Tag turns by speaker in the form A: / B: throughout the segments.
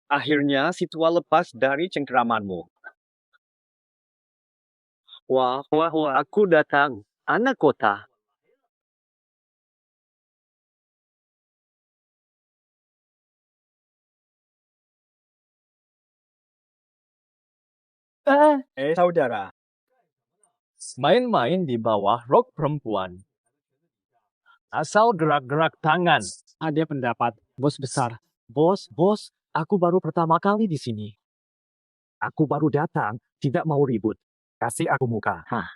A: Akhirnya si tua lepas dari cengkeramanmu. Wah, wah, wah, aku datang. Anak kota. Saudara. Main-main di bawah rok perempuan. Asal gerak-gerak tangan. Ada pendapat, bos besar. Bos, aku baru pertama kali di sini. Aku baru datang, tidak mau ribut. Kasih aku muka. Hah,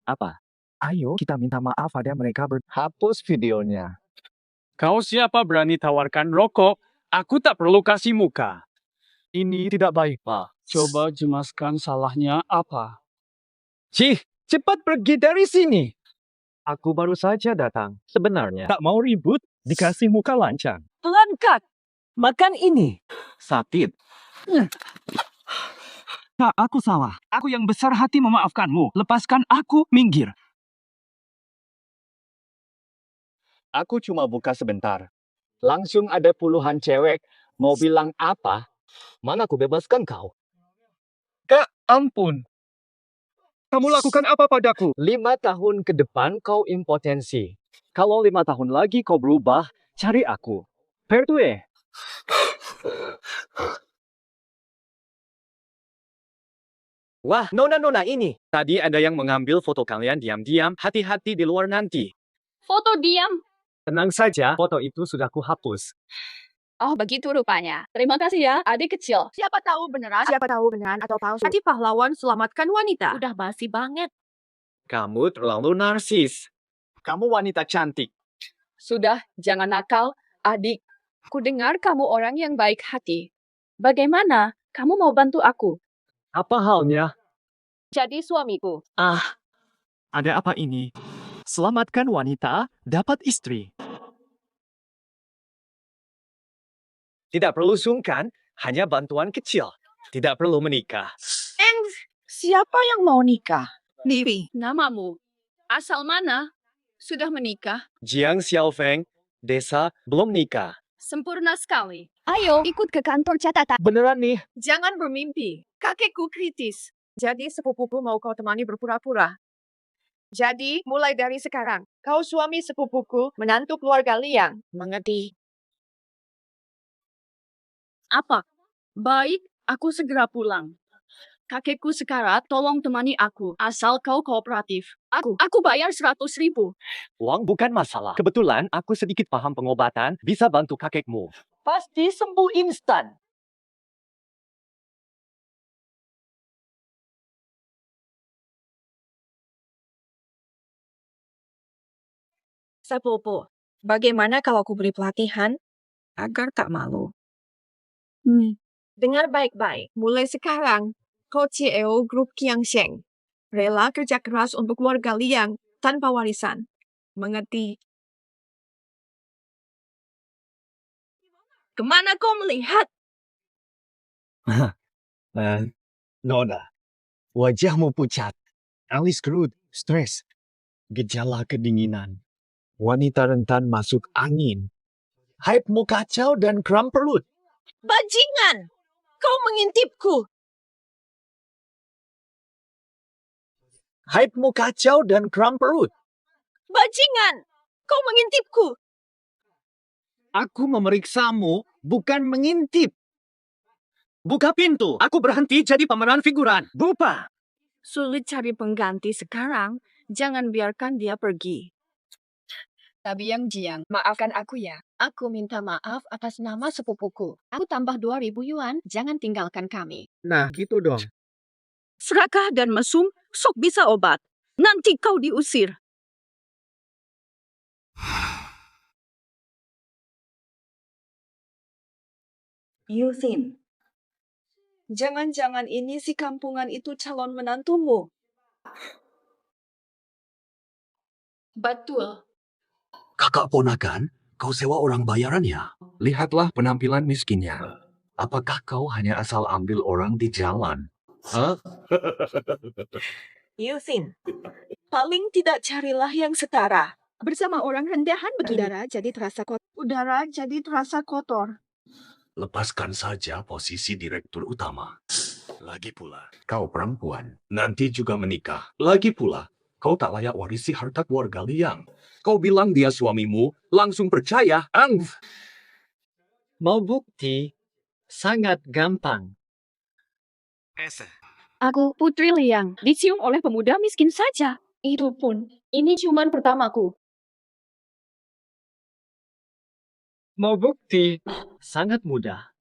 A: apa? Ayo kita minta maaf pada mereka hapus videonya. Kau siapa berani tawarkan rokok? Aku tak perlu kasih muka. Ini tidak baik, Pak.
B: Coba jelaskan salahnya apa.
A: Cih, cepat pergi dari sini. Aku baru saja datang. Sebenarnya tak mau ribut, dikasih muka lancang.
C: Angkat! Makan ini.
A: Sakit.
C: Tak, aku salah. Aku yang besar hati memaafkanmu. Lepaskan aku, minggir.
A: Aku cuma buka sebentar. Langsung ada puluhan cewek. Mau bilang apa? Mana aku bebaskan kau?
C: Kak, ampun. Kamu lakukan apa padaku?
A: 5 tahun ke depan kau impotensi. Kalau 5 tahun lagi kau berubah, cari aku. Pertue. Wah, nona-nona ini. Tadi ada yang mengambil foto kalian diam-diam. Hati-hati di luar nanti.
D: Foto diam.
A: Tenang saja, foto itu sudah kuhapus.
D: Oh, begitu rupanya. Terima kasih ya, adik kecil.
E: Siapa tahu beneran atau palsu. Tadi pahlawan selamatkan wanita. Udah basi banget.
A: Kamu terlalu narsis. Kamu wanita cantik.
D: Sudah, jangan nakal, adik. Ku dengar kamu orang yang baik hati. Bagaimana? Kamu mau bantu aku?
A: Apa halnya?
E: Jadi suamiku.
A: Ada apa ini? Selamatkan wanita, dapat istri. Tidak perlu sungkan, hanya bantuan kecil. Tidak perlu menikah.
E: Siapa yang mau nikah? Livi.
D: Namamu? Asal mana? Sudah menikah?
A: Jiang Xiaofeng, desa belum nikah.
D: Sempurna sekali. Ayo, ikut ke kantor catatan.
A: Beneran nih?
E: Jangan bermimpi. Kakekku kritis. Jadi sepupuku mau kau temani berpura-pura. Jadi, mulai dari sekarang, kau suami sepupuku, menantu keluarga Liang. Mengerti?
D: Apa? Baik, aku segera pulang. Kakekku sekarat, tolong temani aku. Asal kau kooperatif. Aku bayar 100.000.
A: Uang bukan masalah. Kebetulan aku sedikit paham pengobatan, bisa bantu kakekmu. Pasti sembuh instan.
E: Sepupu, bagaimana kalau aku beri pelatihan agar tak malu? Dengar baik-baik. Mulai sekarang, kau CEO Grup Qiangsheng. Rela kerja keras untuk keluarga Liang tanpa warisan. Mengerti? Kemana kau melihat?
A: Nona, wajahmu pucat. Alis kerut, stres. Gejala kedinginan. Wanita rentan masuk angin. Hype-mu kacau dan kram perut.
E: Bajingan! Kau mengintipku!
A: Hype-mu kacau dan kram perut.
E: Bajingan! Kau mengintipku!
A: Aku memeriksamu, bukan mengintip. Buka pintu. Aku berhenti jadi pemeran figuran. Bupa.
E: Sulit cari pengganti sekarang. Jangan biarkan dia pergi.
D: Tabiang Jiang, maafkan aku ya. Aku minta maaf atas nama sepupuku. Aku tambah 2.000 yuan, jangan tinggalkan kami.
A: Nah, gitu dong.
E: Serakah dan mesum, sok bisa obat. Nanti kau diusir. Yufin. Jangan-jangan ini si kampungan itu calon menantumu.
D: Betul.
F: Kakak ponakan, kau sewa orang bayaran ya? Lihatlah penampilan miskinnya. Apakah kau hanya asal ambil orang di jalan? Hah?
E: Yufin. Paling tidak carilah yang setara. Bersama orang rendahan begini. Udara jadi terasa kotor.
F: Lepaskan saja posisi direktur utama. Lagi pula, kau perempuan, nanti juga menikah. Lagi pula, kau tak layak warisi harta keluarga Liang. Kau bilang dia suamimu, langsung percaya.
A: Mau bukti? Sangat gampang.
D: Aku Putri Liang, dicium oleh pemuda miskin saja. Itu pun, ini ciuman pertamaku.
A: Mau bukti? Sangat mudah.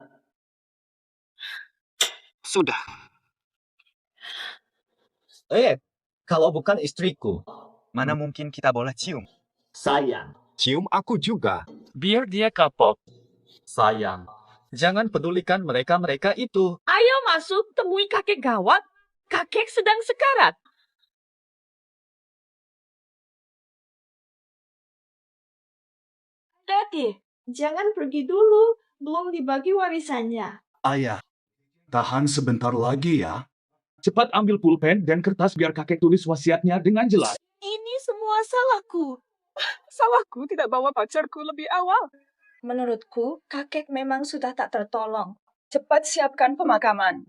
C: Sudah.
A: Kalau bukan istriku,
C: Mana mungkin kita boleh cium?
A: sayang.
F: Cium aku juga.
B: Biar dia kapok.
A: Sayang. Jangan pedulikan mereka-mereka itu.
E: Ayo masuk, temui kakek gawat. Kakek sedang sekarat. Hati, jangan pergi dulu. Belum dibagi warisannya.
F: Ayah, tahan sebentar lagi ya.
C: Cepat ambil pulpen dan kertas biar kakek tulis wasiatnya dengan jelas.
E: Ini semua salahku. Salahku tidak bawa pacarku lebih awal. Menurutku, kakek memang sudah tak tertolong. Cepat siapkan pemakaman.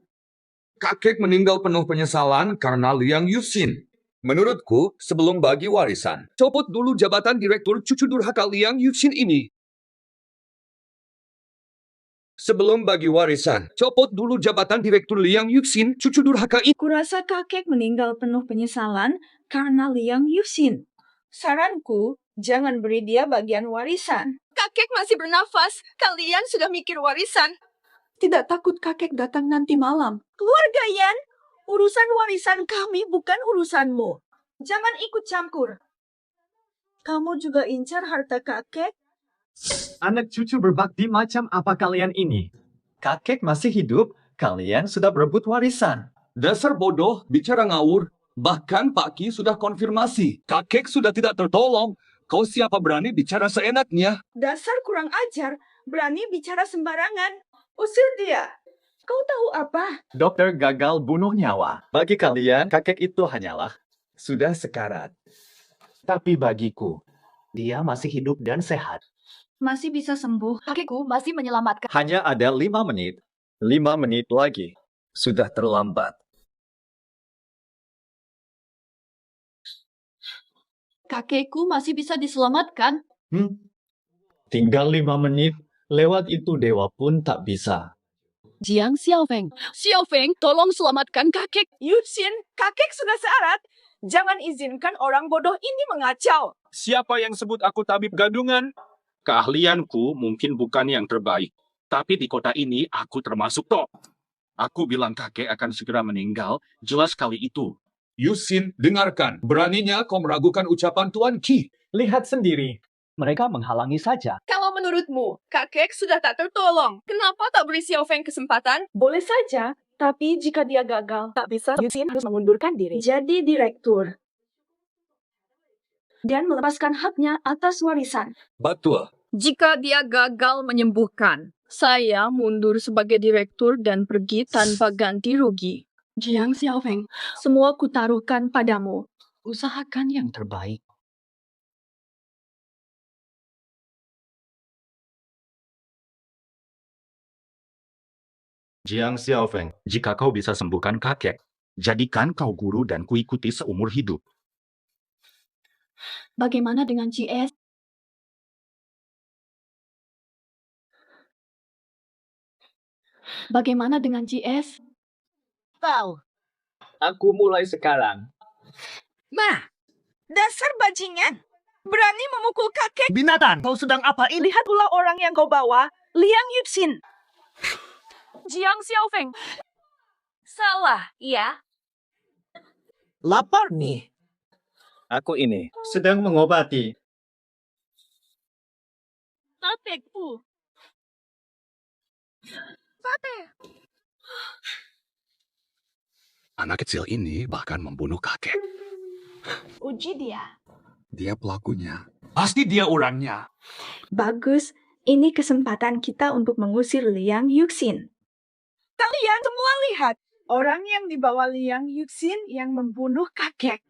F: Kakek meninggal penuh penyesalan karena Liang Yuxin. Menurutku, sebelum bagi warisan, copot dulu jabatan direktur cucu durhaka Liang Yuxin ini. Sebelum bagi warisan, copot dulu jabatan direktur Liang Yuxin cucu durhaka ini.
E: Kurasa kakek meninggal penuh penyesalan karena Liang Yuxin. Saranku, jangan beri dia bagian warisan. Kakek masih bernafas. Kalian sudah mikir warisan. Tidak takut kakek datang nanti malam. Keluarga Yan, urusan warisan kami bukan urusanmu. Jangan ikut campur. Kamu juga incar harta kakek?
A: Anak cucu berbakti macam apa kalian ini? Kakek masih hidup, kalian sudah berebut warisan.
F: Dasar bodoh, bicara ngawur. Bahkan Pak Ki sudah konfirmasi. Kakek sudah tidak tertolong. Kau siapa berani bicara seenaknya?
E: Dasar kurang ajar, berani bicara sembarangan. Usir dia. Kau tahu apa?
A: Dokter gagal bunuh nyawa. Bagi kalian, kakek itu hanyalah sudah sekarat. Tapi bagiku, dia masih hidup dan sehat.
D: Masih bisa sembuh. Kakekku masih menyelamatkan.
A: Hanya ada 5 menit. 5 menit lagi. Sudah terlambat.
D: Kakekku masih bisa diselamatkan.
A: Tinggal 5 menit. Lewat itu dewa pun tak bisa.
D: Jiang Xiaofeng. Xiaofeng, tolong selamatkan kakek.
E: Yuxin, kakek sudah sekarat. Jangan izinkan orang bodoh ini mengacau.
C: Siapa yang sebut aku tabib gadungan? Keahlianku mungkin bukan yang terbaik. Tapi di kota ini aku termasuk top. Aku bilang kakek akan segera meninggal, jelas kali itu.
F: Yuxin, dengarkan. Beraninya kau meragukan ucapan Tuan Qi.
A: Lihat sendiri. Mereka menghalangi saja.
E: Kalau menurutmu, kakek sudah tak tertolong. Kenapa tak beri Xiaofeng kesempatan? Boleh saja, tapi jika dia gagal, tak bisa Yuxin harus mengundurkan diri. Jadi direktur. Dan melepaskan haknya atas warisan.
F: Betul.
D: Jika dia gagal menyembuhkan, saya mundur sebagai direktur dan pergi tanpa ganti rugi. Jiang Xiaofeng, semua kutaruhkan padamu.
A: Usahakan yang terbaik.
C: Jiang Xiaofeng, jika kau bisa sembuhkan kakek, jadikan kau guru dan kuikuti seumur hidup.
D: Bagaimana dengan GS? Bagaimana dengan GS?
E: Tahu.
A: Aku mulai sekarang.
E: Ma, dasar bajingan. Berani memukul kakek.
A: Binatang, kau sedang apa ini?
E: Lihat pula orang yang kau bawa, Liang Yuxin.
D: Jiang Xiaofeng.
E: Salah, ya.
A: Lapar nih. Aku ini sedang mengobati.
D: Kakekku.
F: Anak kecil ini bahkan membunuh kakek.
E: Uji dia.
F: Dia pelakunya.
C: Pasti dia orangnya.
E: Bagus, ini kesempatan kita untuk mengusir Liang Yuxin. Kalian semua lihat, orang yang dibawa Liang Yuxin yang membunuh kakek.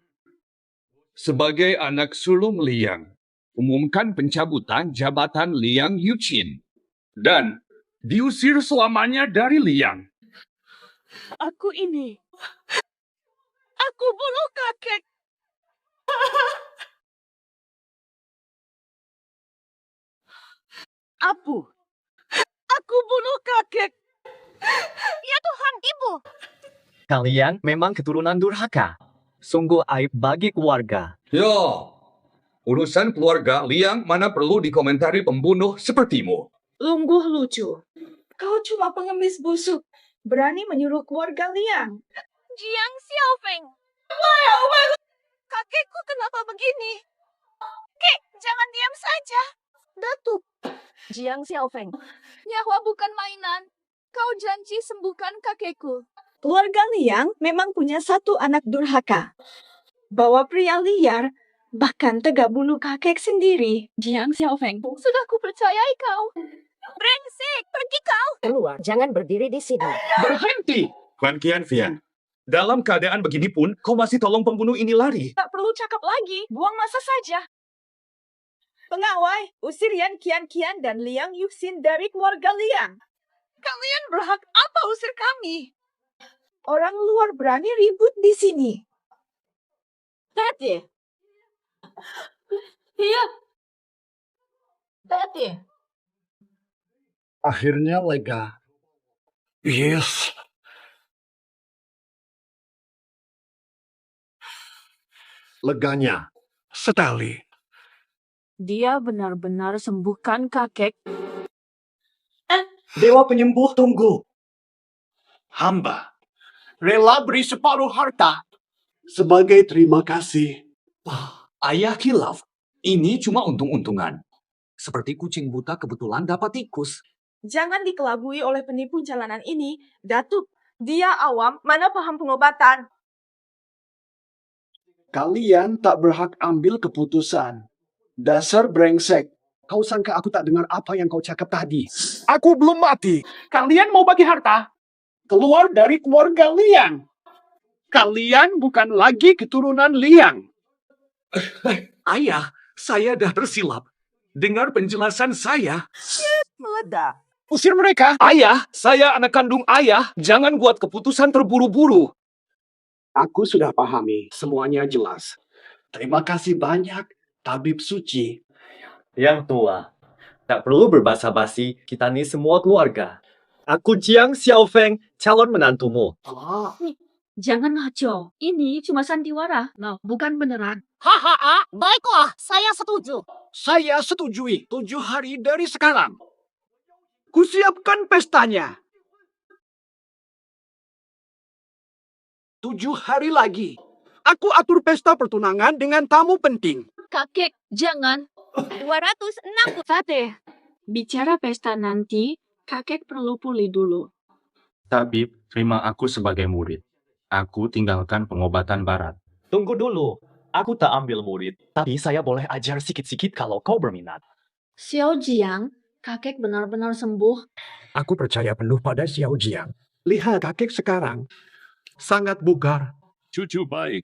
F: Sebagai anak sulung Liang, umumkan pencabutan jabatan Liang Yuxin. Dan
C: Diusir selamanya dari Liang.
D: Aku ini. Aku bunuh kakek. Apu. Aku bunuh kakek. Ya Tuhan, Ibu.
A: Kalian memang keturunan durhaka. Sungguh aib bagi keluarga.
F: Yo, urusan keluarga Liang mana perlu dikomentari pembunuh sepertimu.
E: Lungguh lucu. Kau cuma pengemis busuk. Berani menyuruh keluarga Liang.
D: Jiang Xiaofeng. Kakekku kenapa begini? Kek, jangan diam saja. Datuk. Jiang Xiaofeng. Nyawa bukan mainan. Kau janji sembuhkan kakekku.
E: Keluarga Liang memang punya satu anak durhaka. Bawa pria liar, bahkan tega bunuh kakek sendiri.
D: Jiang Xiaofeng. Sudah kupercayai kau. Brengsek, pergi kau.
G: Keluar, jangan berdiri di sini.
C: Berhenti! Kuan Qianfian, dalam keadaan begini pun, kau masih tolong pembunuh ini lari.
E: Tak perlu cakap lagi, buang masa saja. Pengawai, usir Yan Qian dan Liang Yuxin dari keluarga Liang.
D: Kalian berhak apa usir kami?
E: Orang luar berani ribut di sini.
G: Tati.
D: Iya.
G: Tati.
B: Akhirnya lega. Yes. Leganya. Sekali.
D: Dia benar-benar sembuhkan kakek.
B: Dewa penyembuh tunggu. Hamba rela beri separuh harta sebagai terima kasih.
F: Ayah khilaf. Ini cuma untung-untungan. Seperti kucing buta kebetulan dapat tikus.
E: Jangan dikelabui oleh penipu jalanan ini, Datuk. Dia awam, mana paham pengobatan.
B: Kalian tak berhak ambil keputusan. Dasar brengsek. Kau sangka aku tak dengar apa yang kau cakap tadi? Aku belum mati. Kalian mau bagi harta? Keluar dari keluarga Liang. Kalian bukan lagi keturunan Liang.
F: Ayah, saya dah tersilap. Dengar penjelasan saya.
G: Meledak.
B: Usir mereka.
C: Ayah, saya anak kandung ayah. Jangan buat keputusan terburu-buru.
B: Aku sudah pahami. Semuanya jelas. Terima kasih banyak, Tabib Suci.
A: Yang tua, tak perlu berbasa-basi, kita nih semua keluarga. Aku Jiang Xiaofeng, calon menantumu.
D: Jangan ngaco. Ini cuma sandiwara. Nah, bukan beneran.
G: Haha, baiklah, saya setuju.
B: Saya setujui 7 hari dari sekarang. Kusiapkan pestanya. 7 hari lagi. Aku atur pesta pertunangan dengan tamu penting.
D: Kakek, jangan. 260. Tate, bicara pesta nanti, kakek perlu pulih dulu.
C: Tabib, terima aku sebagai murid. Aku tinggalkan pengobatan barat.
A: Tunggu dulu, aku tak ambil murid, tapi saya boleh ajar sikit-sikit kalau kau berminat.
D: Xiao Jiang, kakek benar-benar sembuh.
B: Aku percaya penuh pada Xiao Jiang. Lihat kakek sekarang. Sangat bugar.
C: Cucu baik.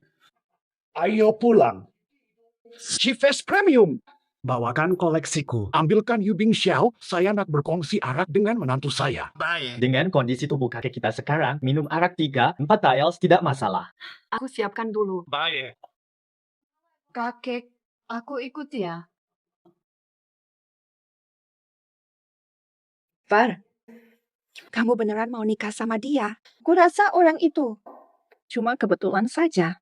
B: Ayo pulang. Chiefess Premium. Bawakan koleksiku. Ambilkan Yubing Xiao. Saya nak berkongsi arak dengan menantu saya.
A: Dengan kondisi tubuh kakek kita sekarang, minum arak 3-4 tiles tidak masalah.
D: Aku siapkan dulu.
C: Baik.
D: Kakek, aku ikut ya.
E: Far, kamu beneran mau nikah sama dia? Kurasa orang itu cuma kebetulan saja.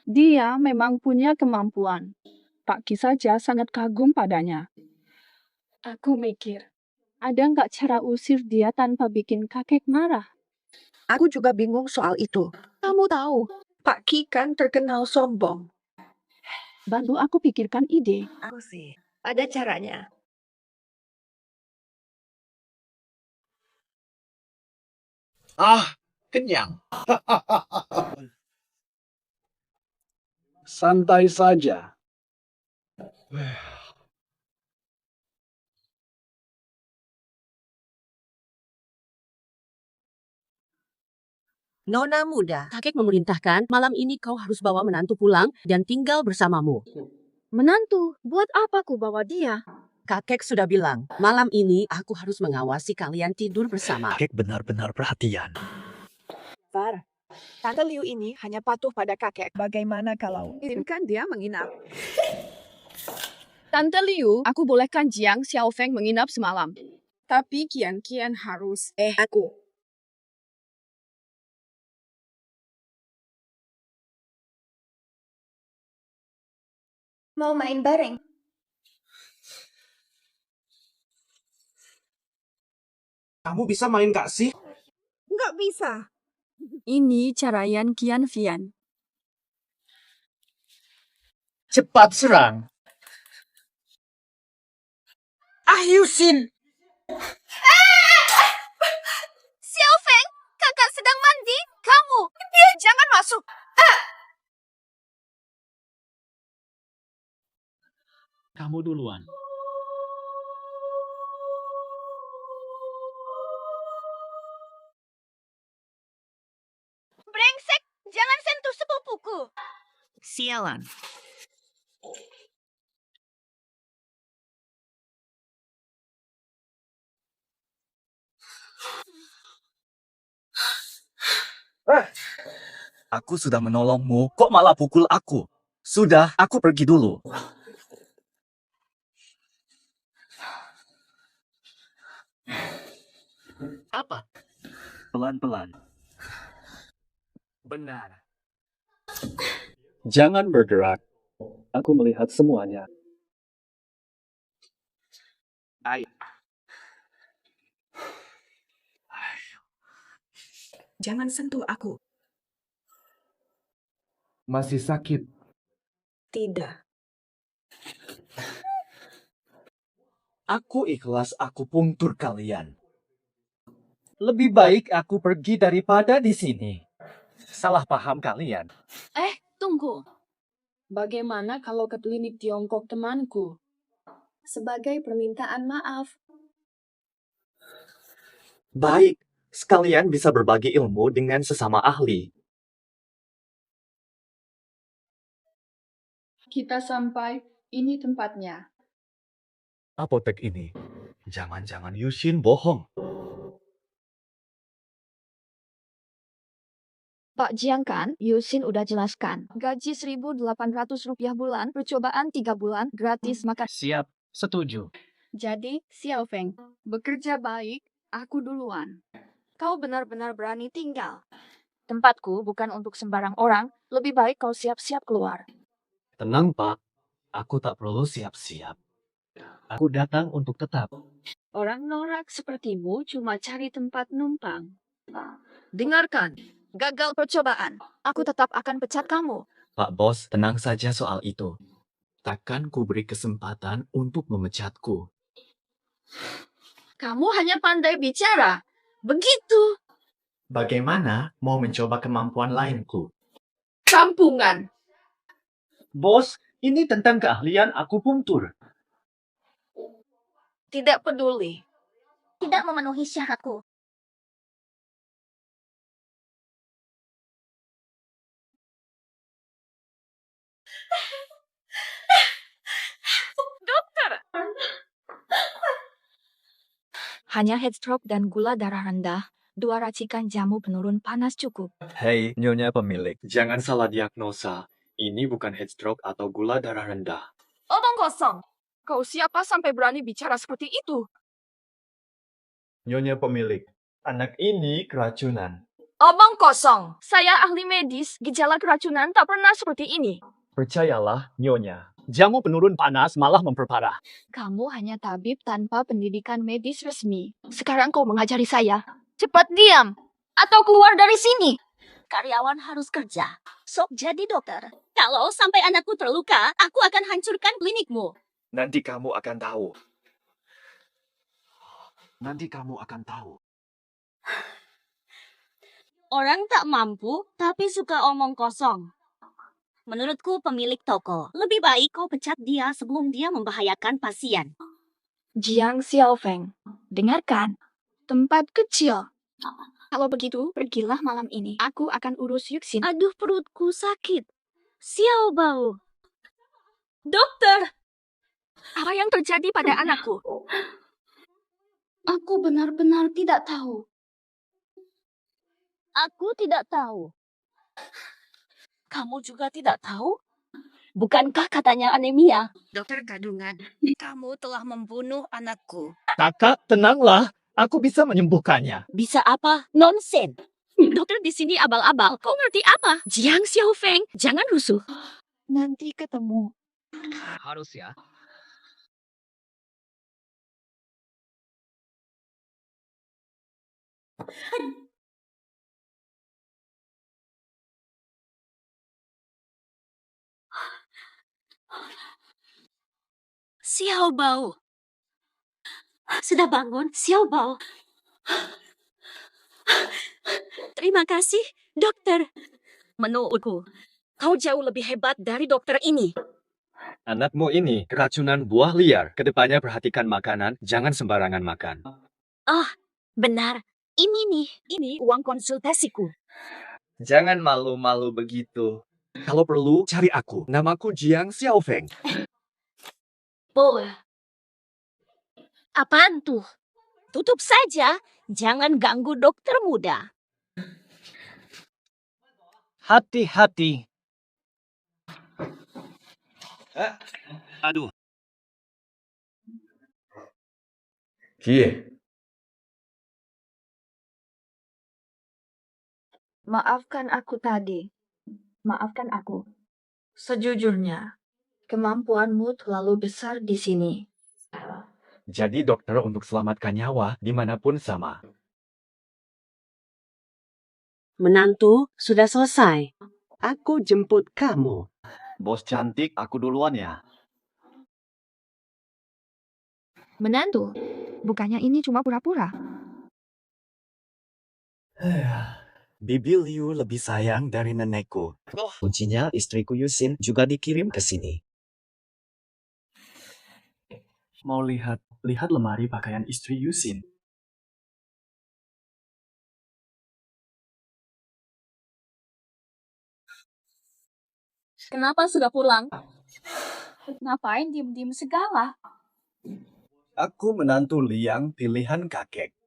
D: Dia memang punya kemampuan. Pak Ki saja sangat kagum padanya. Aku mikir, ada nggak cara usir dia tanpa bikin kakek marah?
G: Aku juga bingung soal itu. Kamu tahu, Pak Ki kan terkenal sombong.
D: Bantu aku pikirkan ide.
G: Aku sih, ada caranya.
B: Kenyang. Santai saja.
G: Nona muda, kakek memerintahkan malam ini kau harus bawa menantu pulang dan tinggal bersamamu.
D: Menantu, buat apa ku bawa dia?
G: Kakek sudah bilang, malam ini aku harus mengawasi kalian tidur bersama.
A: Kakek benar-benar perhatian.
E: Far, Tante Liu ini hanya patuh pada kakek. Bagaimana kalau izinkan dia menginap?
D: Tante Liu, aku bolehkan Jiang Xiaofeng menginap semalam. Tapi Kian harus.
E: Aku.
H: Mau main bareng?
C: Kamu bisa main gak sih?
E: Nggak bisa.
D: Ini Carayan Kian Vian.
B: Cepat serang.
E: Yusin!
H: Xiaofeng, kakak sedang mandi. Kamu,
E: Jangan masuk!
A: Kamu duluan.
H: brengsek, jangan sentuh sepupuku.
G: Sialan.
A: Aku sudah menolongmu, kok malah pukul aku? Sudah, aku pergi dulu. Apa? Pelan-pelan. Benar. Jangan bergerak. Aku melihat semuanya.
E: Jangan sentuh aku.
B: Masih sakit.
E: Tidak.
A: Aku ikhlas aku puntur kalian. Lebih baik aku pergi daripada di sini. Salah paham kalian.
D: Tunggu. Bagaimana kalau ke klinik Tiongkok temanku? Sebagai permintaan maaf.
A: Baik, sekalian bisa berbagi ilmu dengan sesama ahli.
D: Kita sampai, ini tempatnya.
A: Apotek ini. Jangan-jangan Yushin bohong.
D: Pak Jiang kan, Yusin udah jelaskan. Gaji Rp1.800 bulan, percobaan 3 bulan, gratis makan.
A: Siap, setuju.
D: Jadi, Xiaofeng, bekerja baik, aku duluan. Kau benar-benar berani tinggal. Tempatku bukan untuk sembarang orang, lebih baik kau siap-siap keluar.
A: Tenang, Pak. Aku tak perlu siap-siap. Aku datang untuk tetap.
D: Orang norak sepertimu cuma cari tempat numpang. Dengarkan, gagal percobaan. Aku tetap akan pecat kamu.
A: Pak Bos, tenang saja soal itu. Takkan ku beri kesempatan untuk memecatku.
D: Kamu hanya pandai bicara. Begitu.
A: Bagaimana mau mencoba kemampuan lainku?
D: Kampungan.
A: Bos, ini tentang keahlian akupunktur.
D: Tidak peduli.
H: Tidak memenuhi syaratku.
D: Hanya headstroke dan gula darah rendah. 2 racikan jamu penurun panas cukup.
A: Hei, Nyonya pemilik. Jangan salah diagnosa. Ini bukan headstroke atau gula darah rendah.
D: Omong kosong. Kau siapa sampai berani bicara seperti itu?
A: Nyonya pemilik, anak ini keracunan.
D: Omong kosong. Saya ahli medis, gejala keracunan tak pernah seperti ini.
A: Percayalah, Nyonya. Jamu penurun panas malah memperparah.
D: Kamu hanya tabib tanpa pendidikan medis resmi. Sekarang kau mengajari saya. Cepat diam, atau keluar dari sini.
H: Karyawan harus kerja. Sok jadi dokter. Kalau sampai anakku terluka, aku akan hancurkan klinikmu.
A: Nanti kamu akan tahu. Nanti kamu akan tahu.
H: Orang tak mampu, tapi suka omong kosong. Menurutku pemilik toko, lebih baik kau pecat dia sebelum dia membahayakan pasien.
D: Jiang Xiaofeng, dengarkan. Tempat kecil. Kalau begitu, pergilah malam ini. Aku akan urus Yuxin.
H: Aduh, perutku sakit. Xiao Bao. Dokter!
D: Apa
H: Apa yang terjadi pada anakku?
D: Aku benar-benar tidak tahu.
H: Aku tidak tahu. Kamu juga tidak tahu? Bukankah katanya anemia? Dokter kandungan, kamu telah membunuh anakku.
A: Kakak, tenanglah. Aku bisa menyembuhkannya.
H: Bisa apa? Nonsen. Dokter di sini abal-abal. Kau ngerti apa? Jiang Xiaofeng, jangan rusuh.
G: Nanti ketemu.
A: Harus ya.
H: Xiao Bao. Sudah bangun, Xiao Bao. Terima kasih, dokter. Menurutku, kau jauh lebih hebat dari dokter ini.
A: Anakmu ini keracunan buah liar. Kedepannya perhatikan makanan, jangan sembarangan makan.
H: Benar, ini uang konsultasiku.
A: Jangan malu-malu begitu. Kalau perlu, cari aku. Namaku Jiang Xiaofeng.
H: Boleh. Apaan tuh? Tutup saja, jangan ganggu dokter muda.
A: Hati-hati. Aduh.
F: Kie,
D: Maafkan aku tadi. Maafkan aku. Sejujurnya, kemampuanmu terlalu besar di sini.
A: Jadi dokter untuk selamatkan nyawa dimanapun sama.
I: Menantu, sudah selesai. Aku jemput kamu.
A: Bos cantik, aku duluan ya.
D: Menantu, bukannya ini cuma pura-pura.
J: Bibi Liu lebih sayang dari nenekku. Kuncinya istriku Yusin juga dikirim ke sini.
B: Mau lihat lemari pakaian istri Yusin.
D: Kenapa sudah pulang? Ngapain diem-diem segala?
J: Aku menantu Liang pilihan kakek.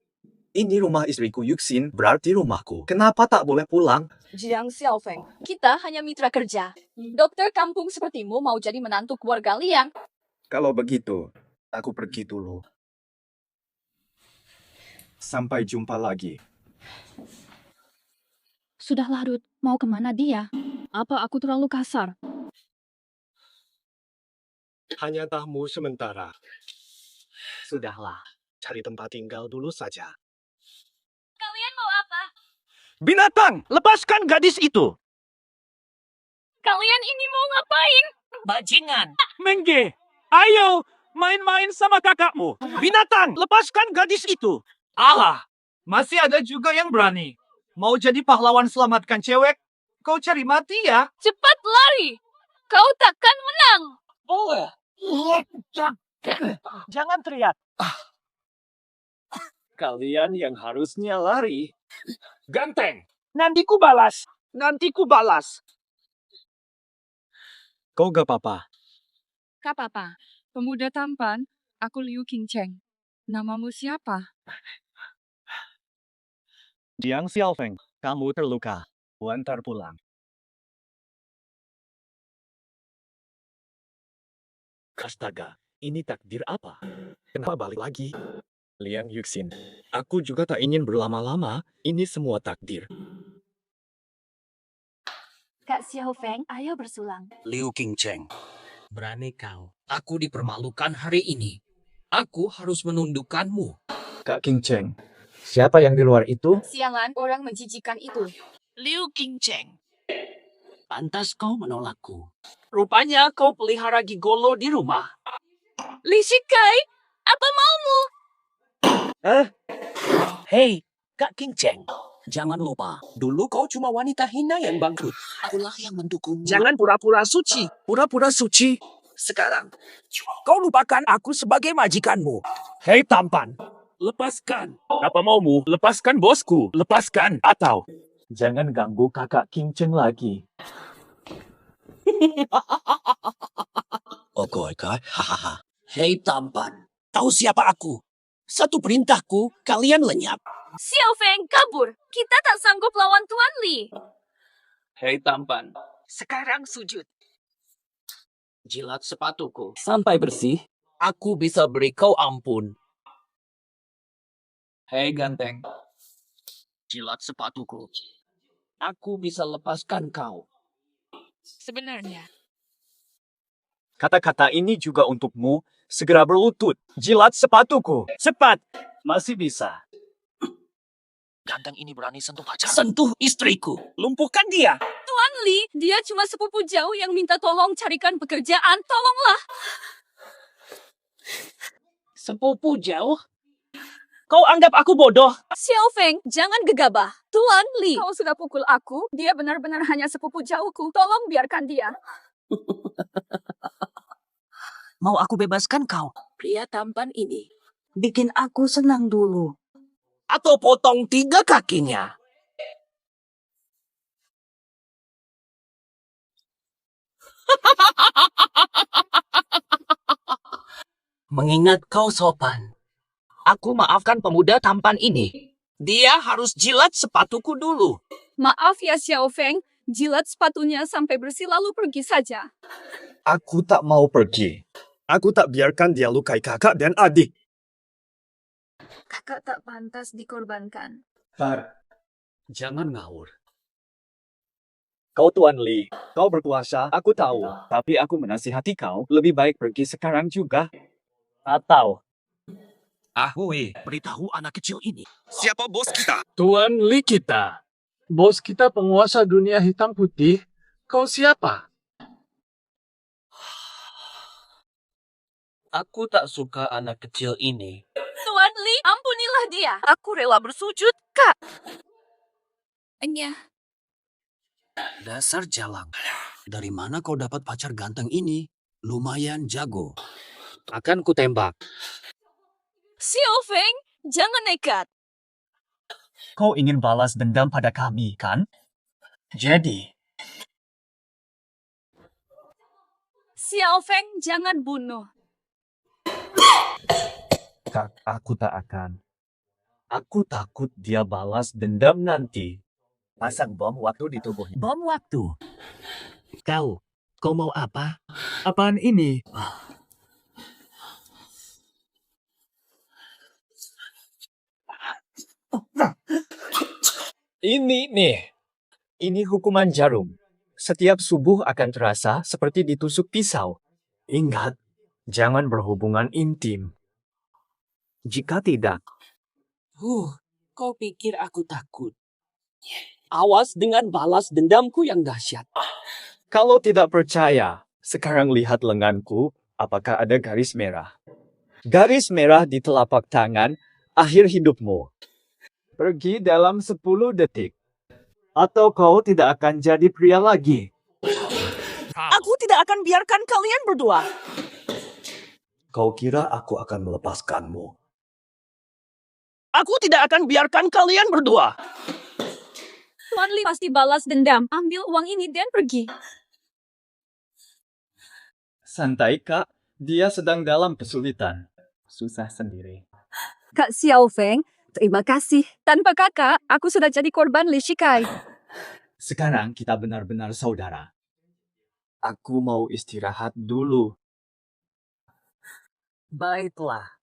J: Ini rumah istriku Yusin, berarti rumahku. Kenapa tak boleh pulang?
D: Jiang Xiaofeng, kita hanya mitra kerja. Dokter kampung sepertimu mau jadi menantu keluarga Liang.
J: Kalau begitu, aku pergi dulu. Sampai jumpa lagi.
D: Sudah larut, mau kemana dia? Apa aku terlalu kasar?
J: Hanya tamu sementara. Sudahlah, cari tempat tinggal dulu saja.
H: Kalian mau apa?
A: Binatang, lepaskan gadis itu.
H: Kalian ini mau ngapain? Bajingan.
A: Mengge, ayo main-main sama kakakmu. Binatang, lepaskan gadis itu. Allah, masih ada juga yang berani. Mau jadi pahlawan selamatkan cewek? Kau cari mati ya?
D: Cepat lari! Kau takkan menang!
A: Boleh. Jangan teriak. Kalian yang harusnya lari. Ganteng, nanti ku balas. Nanti ku balas. Kau gak apa-apa.
D: Kak Papa, pemuda tampan, aku Liu Qingcheng. Namamu siapa?
A: Jiang Xiaofeng, kamu terluka. Antar pulang. Astaga, ini takdir apa? Kenapa balik lagi? Liang Yuxin, aku juga tak ingin berlama-lama. Ini semua takdir.
H: Kak Xiaofeng, ayo bersulang.
J: Liu Qingcheng, berani kau. Aku dipermalukan hari ini. Aku harus menundukkanmu.
A: Kak Qingcheng, siapa yang di luar itu?
D: Sialan orang menjijikan itu.
J: Liu Qingcheng, pantas kau menolakku.
A: Rupanya kau pelihara gigolo di rumah.
H: Li Shikai, apa maumu?
J: Hei, Kak Qingcheng. Jangan lupa, dulu kau cuma wanita hina yang bangkrut. Akulah yang mendukungmu.
A: Jangan pura-pura suci.
J: Pura-pura suci. Sekarang, kau lupakan aku sebagai majikanmu.
A: Hei tampan,
J: Lepaskan.
A: apa maumu? Lepaskan bosku. Lepaskan. Atau jangan ganggu kakak Qingcheng lagi.
J: Oke, hahaha.
K: Hei tampan, tahu siapa aku? Satu perintahku, kalian lenyap.
H: Xiao Feng kabur. Kita tak sanggup lawan Tuan Li.
K: Hei tampan,
G: Sekarang sujud.
K: jilat sepatuku. Sampai bersih, aku bisa beri kau ampun. Hei ganteng, jilat sepatuku. Aku bisa lepaskan kau.
G: Sebenarnya.
J: Kata-kata ini juga untukmu. Segera berlutut. Jilat sepatuku. Cepat. Masih bisa.
K: Ganteng ini berani sentuh pacar. Sentuh istriku. Lumpuhkan dia.
H: Tuan Li, dia cuma sepupu jauh yang minta tolong carikan pekerjaan. Tolonglah.
K: Sepupu jauh? Kau anggap aku bodoh?
H: Xiao Feng, jangan gegabah. Tuan Li, kau sudah pukul aku. Dia benar-benar hanya sepupu jauhku. Tolong biarkan dia.
K: Mau aku bebaskan kau?
G: Pria tampan ini bikin aku senang dulu.
K: Atau potong 3 kakinya? Mengingat kau sopan, aku maafkan pemuda tampan ini. Dia harus jilat sepatuku dulu.
D: Maaf ya Xiao Feng, jilat sepatunya sampai bersih lalu pergi saja.
J: Aku tak mau pergi. Aku tak biarkan dia lukai kakak dan adik.
D: Kakak tak pantas dikorbankan.
J: Far, jangan ngawur. Kau Tuan Li, kau berkuasa, aku tahu. Tapi aku menasihati kau, lebih baik pergi sekarang juga. Atau,
C: Ahoy, beritahu anak kecil ini.
F: Siapa bos kita?
A: Tuan Li kita. Bos kita penguasa dunia hitam putih. Kau siapa?
K: Aku tak suka anak kecil ini.
H: Tuan Li, ampunilah dia. Aku rela bersujud, Kak.
K: Dasar jalang. Dari mana kau dapat pacar ganteng ini? Lumayan jago. Akan kutembak.
H: Xiao Feng, jangan nekat.
J: kau ingin balas dendam pada kami, kan? Jadi,
H: Xiao Feng, jangan bunuh.
J: aku tak akan. Aku takut dia balas dendam nanti. Pasang bom waktu di tubuhnya.
K: Bom waktu. Kau mau apa?
J: Apaan ini? Ini nih. Ini hukuman jarum. Setiap subuh akan terasa seperti ditusuk pisau. Ingat, jangan berhubungan intim. Jika tidak,
K: Kau pikir aku takut? Awas dengan balas dendamku yang dahsyat.
J: kalau tidak percaya, sekarang lihat lenganku, apakah ada garis merah. Garis merah di telapak tangan, akhir hidupmu. Pergi dalam 10 detik. Atau kau tidak akan jadi pria lagi.
K: Aku tidak akan biarkan kalian berdua.
J: Kau kira aku akan melepaskanmu?
K: Aku tidak akan biarkan kalian berdua.
D: Tuan Li pasti balas dendam. Ambil uang ini dan pergi.
J: Santai kak, dia sedang dalam kesulitan. Susah sendiri.
D: Kak Xiao Feng, terima kasih. Tanpa kakak, aku sudah jadi korban Li Shikai.
J: Sekarang kita benar-benar saudara. Aku mau istirahat dulu.
K: Baiklah.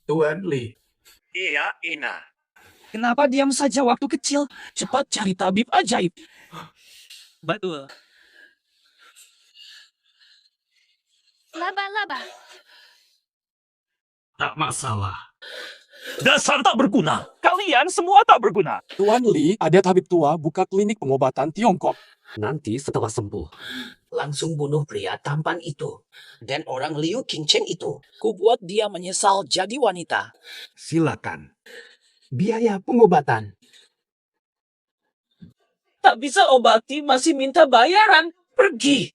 C: Tuan Li,
F: Iya, Ina.
K: Kenapa diam saja waktu kecil? Cepat cari tabib ajaib. Betul.
H: Laba-laba.
C: tak masalah.
K: Dasar tak berguna. Kalian semua tak berguna.
B: Tuan Li, ada tabib tua buka klinik pengobatan Tiongkok.
K: Nanti setelah sembuh, langsung bunuh pria tampan itu. Dan orang Liu Qingcheng itu. Ku buat dia menyesal jadi wanita.
F: Silakan. Biaya pengobatan.
K: Tak bisa obati, masih minta bayaran. Pergi.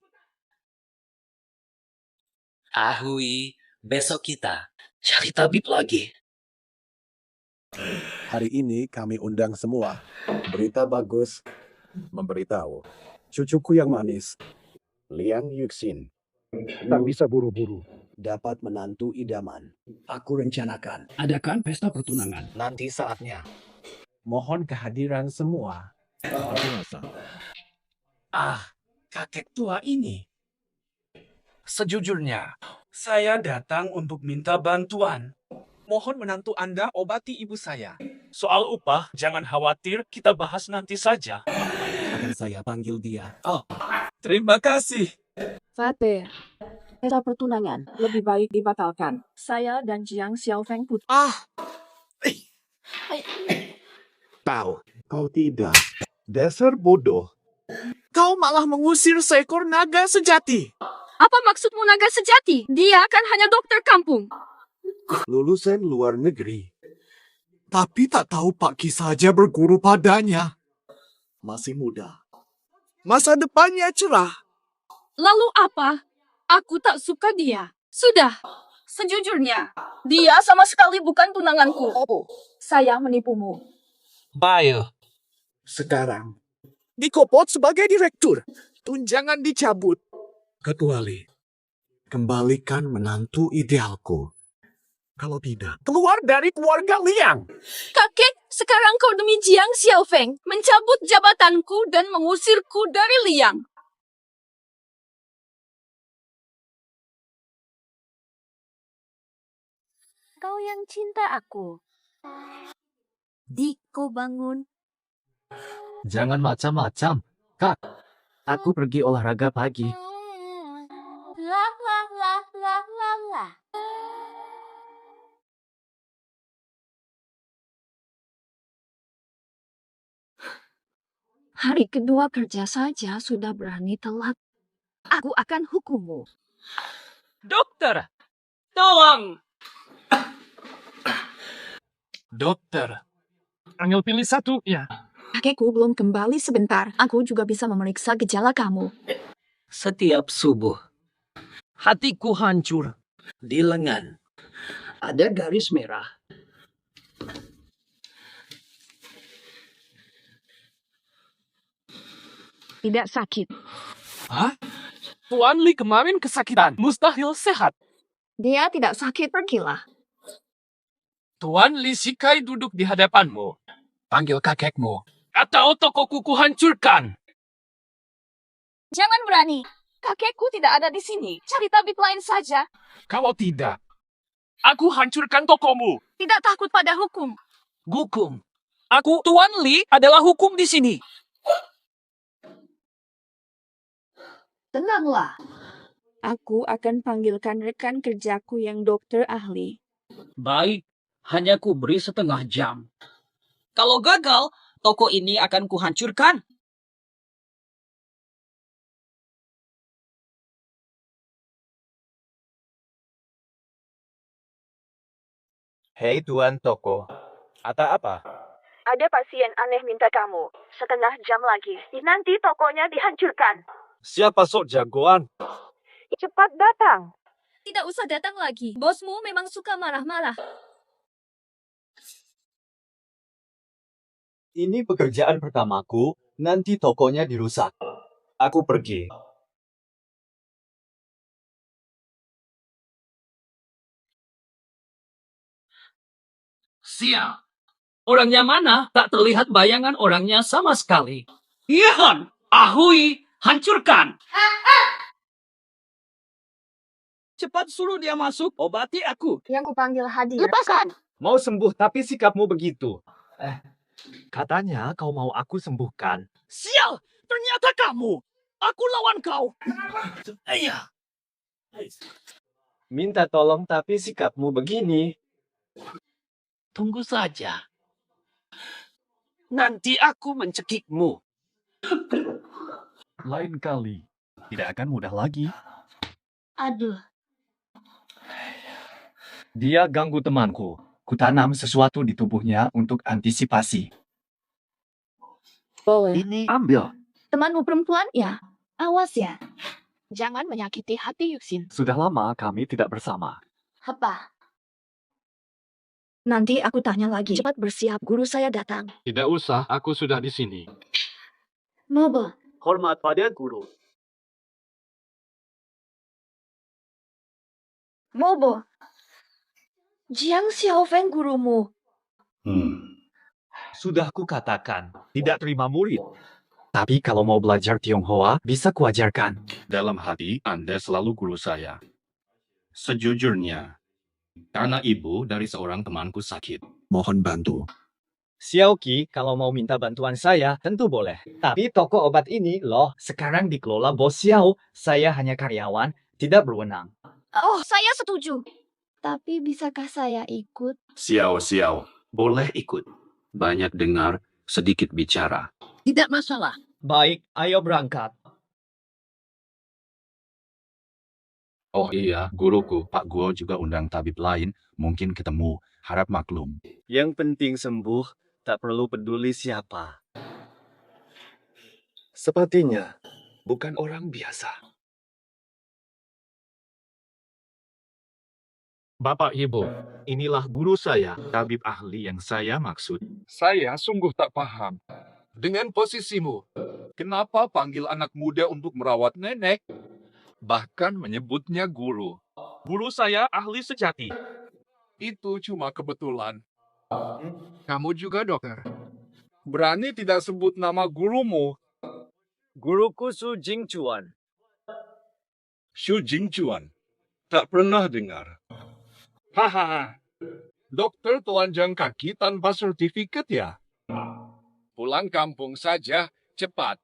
K: Ahui, besok kita cari tabib lagi.
L: Hari ini kami undang semua. Berita bagus,
B: memberitahu, cucuku yang manis, Liang Yuxin, tak bisa buru-buru. Dapat menantu idaman. Aku rencanakan.
K: Adakan pesta pertunangan.
B: Nanti saatnya. Mohon kehadiran semua.
K: Kakek tua ini. Sejujurnya, saya datang untuk minta bantuan. Mohon menantu Anda obati ibu saya. Soal upah, jangan khawatir, kita bahas nanti saja.
B: Akan saya panggil dia.
K: Terima kasih.
D: Fatih, pesta pertunangan lebih baik dibatalkan. Saya dan Jiang Xiaofeng putus.
B: Tahu, kau tidak. Dasar bodoh.
K: Kau malah mengusir seekor naga sejati.
D: Apa maksudmu naga sejati? Dia kan hanya dokter kampung.
B: Lulusan luar negeri. Tapi tak tahu Pak Ki saja berguru padanya. Masih muda.
K: Masa depannya cerah.
D: Lalu apa? Aku tak suka dia. Sudah. Sejujurnya, dia sama sekali bukan tunanganku. Saya menipumu.
K: Bayu.
B: Sekarang,
K: Dikopot sebagai direktur. Tunjangan dicabut.
B: kecuali kembalikan menantu idealku. Kalau tidak,
K: Keluar dari keluarga Liang.
D: Kakek, sekarang kau demi Jiang Xiaofeng mencabut jabatanku dan mengusirku dari Liang.
H: Kau yang cinta aku. Dik, kau bangun.
A: Jangan macam-macam, Kak. Aku pergi olahraga pagi.
H: Lah, lah, lah, lah, lah, lah.
D: Hari kedua kerja saja sudah berani telat. Aku akan hukummu.
K: Dokter, tolong. Dokter,
A: Angel pilih satu, ya.
D: Kakekku belum kembali sebentar. Aku juga bisa memeriksa gejala kamu.
K: setiap subuh, hatiku hancur. Di lengan, ada garis merah.
D: Tidak sakit.
K: Hah? Tuan Li kemarin kesakitan. Mustahil sehat.
D: Dia tidak sakit, pergilah.
K: Tuan Li Shikai duduk di hadapanmu. Panggil kakekmu. Atau tokoku kuhancurkan.
D: Jangan berani. Kakekku tidak ada di sini. Cari tabib lain saja.
K: Kalau tidak, aku hancurkan tokomu.
D: Tidak takut pada hukum.
K: Hukum. Aku, Tuan Li, adalah hukum di sini.
D: Tenanglah. Aku akan panggilkan rekan kerjaku yang dokter ahli.
K: Baik, hanya ku beri setengah jam. Kalau gagal, toko ini akan kuhancurkan.
J: Hei Tuan Toko, ada apa?
D: Ada pasien aneh minta kamu. Setengah jam lagi. Nanti tokonya dihancurkan.
J: Siapa sok jagoan?
D: Cepat datang. Tidak usah datang lagi. Bosmu memang suka marah-marah.
J: Ini pekerjaan pertamaku, nanti tokonya dirusak. Aku pergi.
K: Sial. Orangnya mana? Tak terlihat bayangan orangnya sama sekali. Ihan, ahui, hancurkan. Cepat suruh dia masuk, obati aku.
D: Yang kupanggil hadir.
E: Lepaskan.
A: Mau sembuh tapi sikapmu begitu. Katanya kau mau aku sembuhkan.
K: Sial, ternyata kamu. Aku lawan kau. Ayah.
J: Minta tolong tapi sikapmu begini.
K: Tunggu saja. Nanti aku mencekikmu.
A: Lain kali, tidak akan mudah lagi.
H: Aduh,
J: Dia ganggu temanku. Kutanam sesuatu di tubuhnya untuk antisipasi.
D: Boleh.
A: Ini ambil.
D: Temanmu perempuan ya? Awas ya. Jangan menyakiti hati Yuxin.
A: Sudah lama kami tidak bersama.
H: apa?
D: Nanti aku tanya lagi. Cepat bersiap, guru saya datang.
C: Tidak usah, aku sudah di sini.
E: Mobo.
A: Hormat pada guru.
E: Mobo. Jiang Xiaofeng gurumu.
J: Sudah kukatakan, tidak terima murid. Tapi kalau mau belajar Tionghoa, bisa kuajarkan.
C: Dalam hati, Anda selalu guru saya. Sejujurnya, karena ibu dari seorang temanku sakit.
F: Mohon bantu.
J: Xiaoqi, kalau mau minta bantuan saya, tentu boleh. Tapi toko obat ini, loh, sekarang dikelola Bos Xiao. Saya hanya karyawan, tidak berwenang.
H: Oh, saya setuju.
E: Tapi bisakah saya ikut?
C: Xiao, boleh ikut. Banyak dengar, sedikit bicara.
G: Tidak masalah.
J: Baik, ayo berangkat.
C: Oh iya, guruku, Pak Guo juga undang tabib lain. Mungkin ketemu, harap maklum.
J: Yang penting sembuh, tak perlu peduli siapa.
F: Sepertinya bukan orang biasa.
C: Bapak Ibu, inilah guru saya, tabib ahli yang saya maksud.
L: Saya sungguh tak paham. Dengan posisimu, kenapa panggil anak muda untuk merawat nenek? Bahkan menyebutnya guru.
K: Guru saya ahli sejati.
L: Itu cuma kebetulan. Kamu juga dokter. Berani tidak sebut nama gurumu?
J: Guruku Su Jingchuan.
L: Xu Jingchuan. Tak pernah dengar. Hahaha. Dokter telanjang kaki tanpa sertifikat ya? Pulang kampung saja, cepat.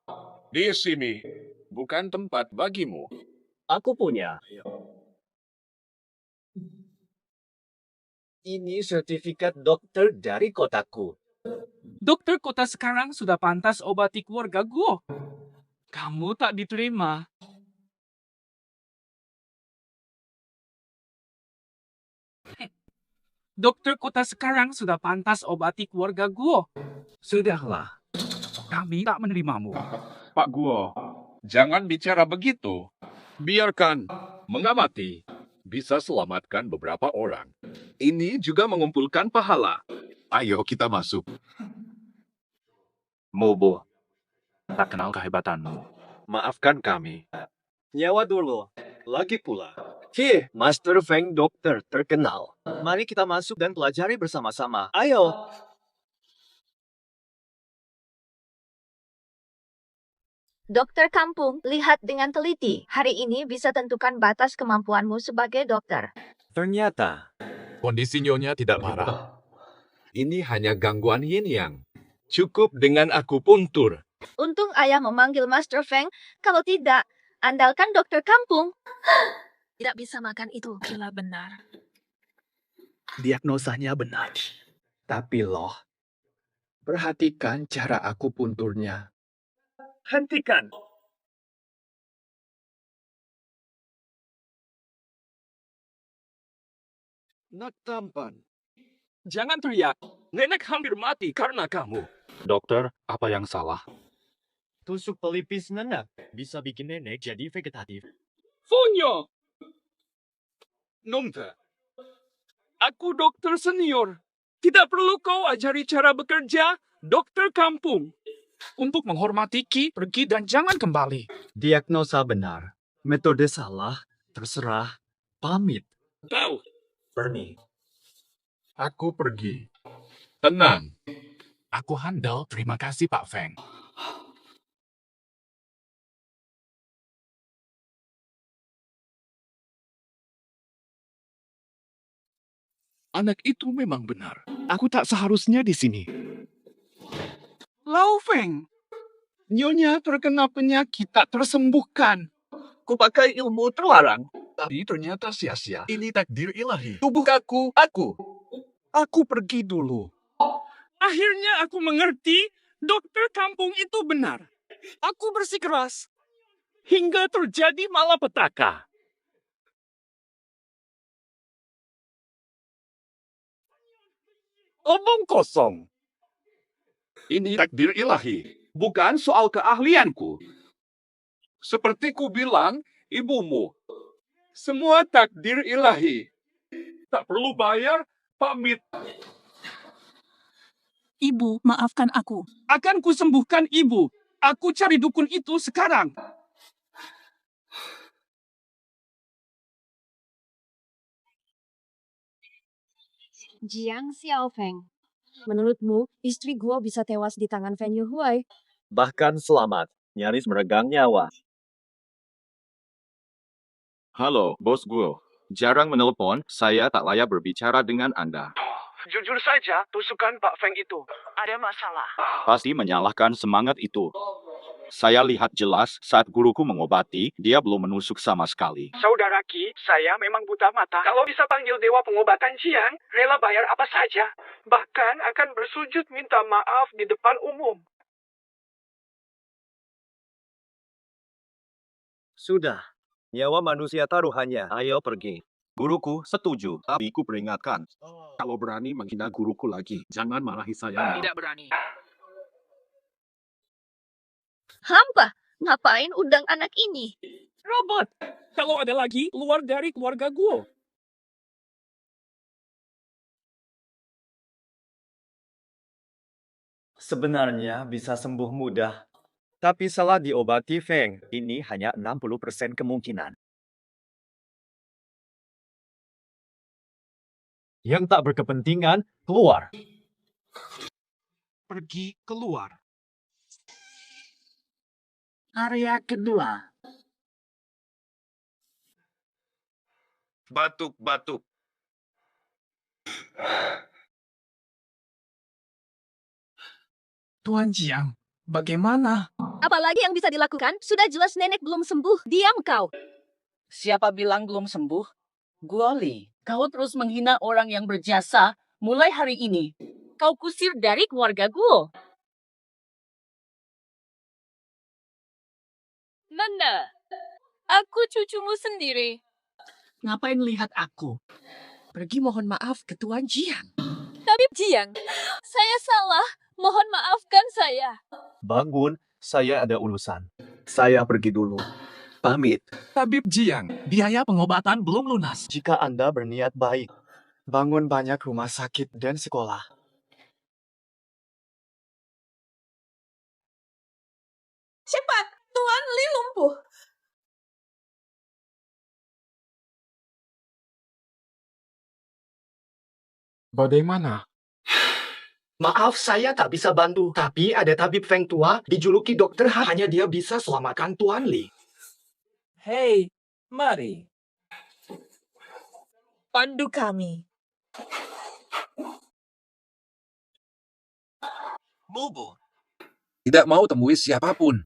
L: Di sini, bukan tempat bagimu.
J: Aku punya. Ini sertifikat dokter dari kotaku.
K: Dokter kota sekarang sudah pantas obati keluarga Guo. Kamu tak diterima. Dokter kota sekarang sudah pantas obati keluarga Guo.
J: Sudahlah.
K: Kami tak menerimamu.
L: Pak Guo, jangan bicara begitu. Biarkan mengamati. Bisa selamatkan beberapa orang. Ini juga mengumpulkan pahala. Ayo kita masuk.
C: Mobo, tak kenal kehebatanmu. Maafkan kami.
J: Nyawa dulu. Lagi pula. Master Feng dokter terkenal. Mari kita masuk dan pelajari bersama-sama. Ayo.
D: Dokter kampung, lihat dengan teliti. Hari ini bisa tentukan batas kemampuanmu sebagai dokter.
J: Ternyata.
L: Kondisi nyonya tidak parah. Ini hanya gangguan yin yang. Cukup dengan akupuntur.
D: Untung ayah memanggil Master Feng. Kalau tidak, andalkan dokter kampung.
G: Tidak bisa makan itu.
K: Gila benar.
B: Diagnosanya benar. Tapi loh, perhatikan cara akupunturnya.
J: Hentikan.
L: Nak tampan.
K: Jangan teriak. Nenek hampir mati karena kamu.
C: Dokter, apa yang salah?
J: Tusuk pelipis nenek bisa bikin nenek jadi vegetatif.
K: Fonyo! Nonta. Aku dokter senior. Tidak perlu kau ajari cara bekerja dokter kampung. Untuk menghormati Ki, pergi dan jangan kembali.
J: Diagnosa benar. Metode salah. Terserah. Pamit.
K: Tahu.
J: Pergi.
L: Aku pergi. Tenang.
K: Aku handal. Terima kasih Pak Feng.
L: Anak itu memang benar. Aku tak seharusnya di sini. Lau Feng. Nyonya terkena penyakit tak tersembuhkan. Kupakai ilmu terlarang. Tapi ternyata sia-sia. Ini takdir ilahi. Tubuh aku. Aku pergi dulu.
K: Akhirnya aku mengerti dokter kampung itu benar. Aku bersikeras. Hingga terjadi malapetaka.
L: Omong kosong. Ini takdir ilahi, bukan soal keahlianku. Seperti ku bilang, ibumu. Semua takdir ilahi. Tak perlu bayar, pamit.
K: Ibu, maafkan aku. Akan kusembuhkan ibu. Aku cari dukun itu sekarang.
M: Jiang Xiaofeng, menurutmu istri gua bisa tewas di tangan Feng Yuhui?
J: Bahkan selamat, nyaris meregang nyawa.
C: Halo, bos gue. Jarang menelepon, saya tak layak berbicara dengan Anda.
B: Jujur saja, tusukan Pak Feng itu ada masalah.
C: Pasti menyalahkan semangat itu. Saya lihat jelas saat guruku mengobati, dia belum menusuk sama sekali.
B: Saudara Ki, saya memang buta mata. Kalau bisa panggil dewa pengobatan Jiang, rela bayar apa saja. Bahkan akan bersujud minta maaf di depan umum.
J: Sudah, nyawa manusia taruhannya. Ayo pergi.
C: Guruku setuju, tapi ku peringatkan. Kalau berani menghina guruku lagi, jangan marahi saya.
B: Tidak berani.
E: Hampa, ngapain undang anak ini?
K: Robot, kalau ada lagi, keluar dari keluarga gue.
J: Sebenarnya bisa sembuh mudah. Tapi salah diobati Feng, ini hanya 60% kemungkinan. Yang tak berkepentingan, keluar.
K: Pergi keluar.
B: Area kedua.
C: Batuk-batuk.
K: Tuan Jiang, bagaimana?
E: Apalagi yang bisa dilakukan? Sudah jelas nenek belum sembuh. Diam kau.
N: Siapa bilang belum sembuh? Guoli, kau terus menghina orang yang berjasa mulai hari ini. Kau kusir dari keluarga gue.
D: Nanda, aku cucumu sendiri.
N: Ngapain lihat aku? Pergi mohon maaf ke Tuan Jiang.
D: Tabib Jiang, saya salah. Mohon maafkan saya.
J: Bangun, saya ada urusan. Saya pergi dulu. Pamit.
K: Tabib Jiang, biaya pengobatan belum lunas.
J: Jika Anda berniat baik, bangun banyak rumah sakit dan sekolah.
E: Cepat, Tuan Li lumpuh.
K: Bagaimana?
B: Maaf, saya tak bisa bantu. Tapi ada tabib Feng tua, dijuluki Dokter Ha. Hanya dia bisa selamatkan Tuan Li.
N: Hei, mari. Pandu kami.
L: Bobo. Tidak mau temui siapapun.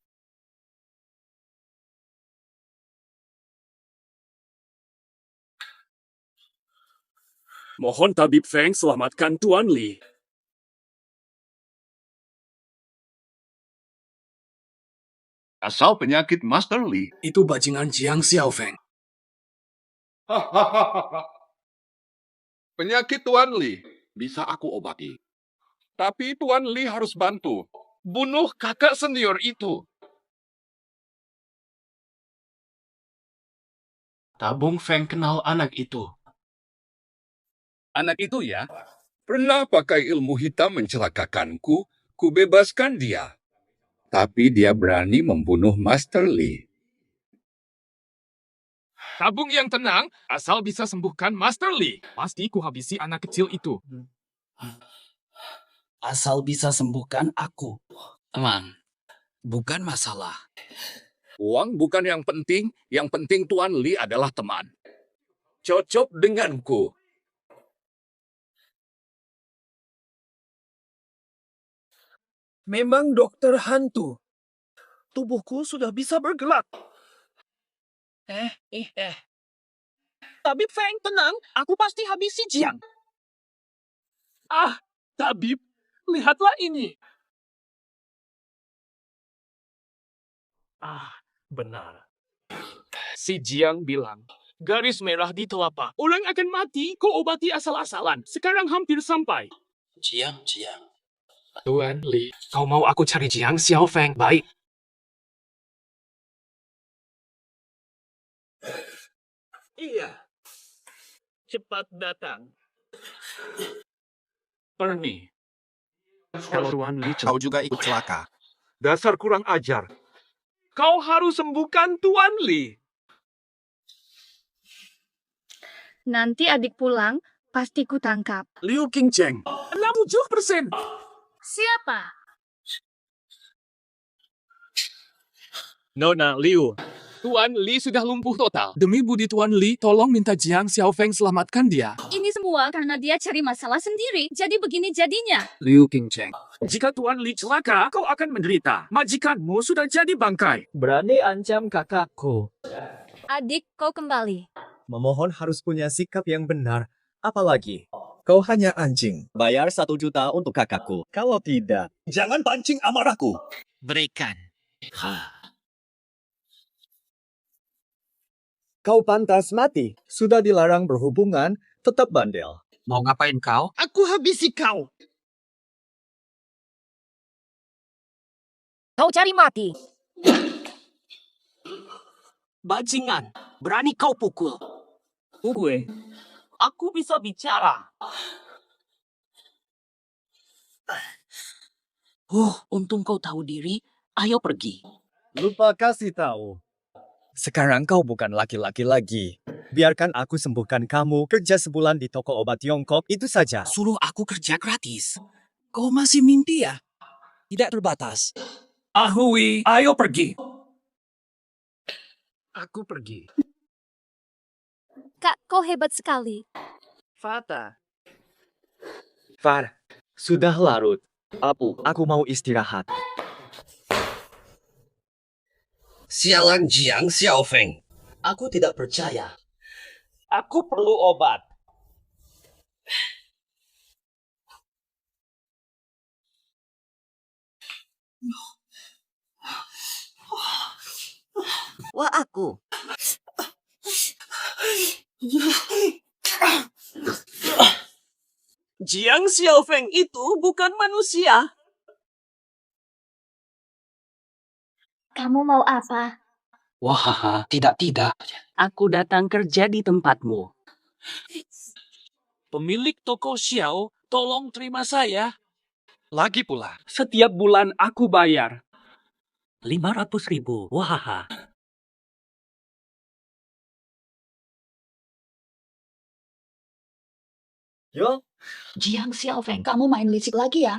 K: Mohon Tabib Feng selamatkan Tuan Li.
L: Asal penyakit Master Li.
B: Itu bajingan Jiang Xiaofeng.
L: Penyakit Tuan Li bisa aku obati. Tapi Tuan Li harus bantu. Bunuh kakak senior itu.
C: Tabung Feng kenal anak itu.
L: Anak itu ya, pernah pakai ilmu hitam mencelakakanku, ku bebaskan dia. Tapi dia berani membunuh Master Li.
K: Tabung yang tenang, asal bisa sembuhkan Master Li. Pasti ku habisi anak kecil itu.
O: Asal bisa sembuhkan aku. Emang, bukan masalah.
L: Uang bukan yang penting Tuan Li adalah teman. Cocok denganku.
B: Memang dokter hantu. Tubuhku sudah bisa bergerak.
N: Tabib Feng, tenang. Aku pasti habisi Jiang.
K: Ah, Tabib, lihatlah ini. Ah, benar. Si Jiang bilang, garis merah di telapak. Orang akan mati, kau obati asal-asalan. Sekarang hampir sampai.
O: Jiang.
K: Tuan Li, kau mau aku cari Jiang Xiaofeng? Baik.
B: Iya.
K: Cepat datang. Perni. Kalau Tuan Li
L: Kau juga ikut celaka. Dasar kurang ajar. Kau harus sembuhkan Tuan Li.
D: Nanti adik pulang, pasti ku tangkap.
K: Liu Qingcheng, 60%.
D: Siapa?
K: Nona Liu. Tuan Li sudah lumpuh total. Demi budi Tuan Li, tolong minta Jiang Xiaofeng selamatkan dia.
H: Ini semua karena dia cari masalah sendiri. Jadi begini jadinya.
K: Liu Qingcheng. Jika Tuan Li celaka, kau akan menderita. Majikanmu sudah jadi bangkai.
J: Berani ancam kakakku.
H: Adik, kau kembali.
J: Memohon harus punya sikap yang benar. Apalagi, kau hanya anjing. Bayar 1 juta untuk kakakku. Kalau tidak,
L: Jangan pancing amarahku.
O: Berikan.
J: kau pantas mati. Sudah dilarang berhubungan, tetap bandel.
O: Mau ngapain kau?
L: Aku habisi kau.
M: Kau cari mati.
O: Bajingan, berani kau pukul.
N: Gue, aku bisa bicara.
O: Untung kau tahu diri. Ayo pergi.
J: Lupa kasih tahu. Sekarang kau bukan laki-laki lagi. Biarkan aku sembuhkan kamu. Kerja sebulan di toko obat Tiongkok, itu saja.
O: Suruh aku kerja gratis. Kau masih mimpi ya? Tidak terbatas.
K: Ahui, ayo pergi.
J: Aku pergi.
H: Kak, kau hebat sekali.
J: Fata. Far, sudah larut. Aku mau istirahat.
O: Sialan Jiang Xiaofeng. Aku tidak percaya. Aku perlu obat.
I: Wah, aku.
N: Jiang Xiaofeng itu bukan manusia.
H: Kamu mau apa?
O: Wah, tidak. Aku datang kerja di tempatmu.
K: Pemilik toko Xiao, tolong terima saya. Lagi pula, setiap bulan aku bayar.
O: 500.000. Wah.
J: Yo,
E: Jiang Xiaofeng, kamu main licik lagi ya?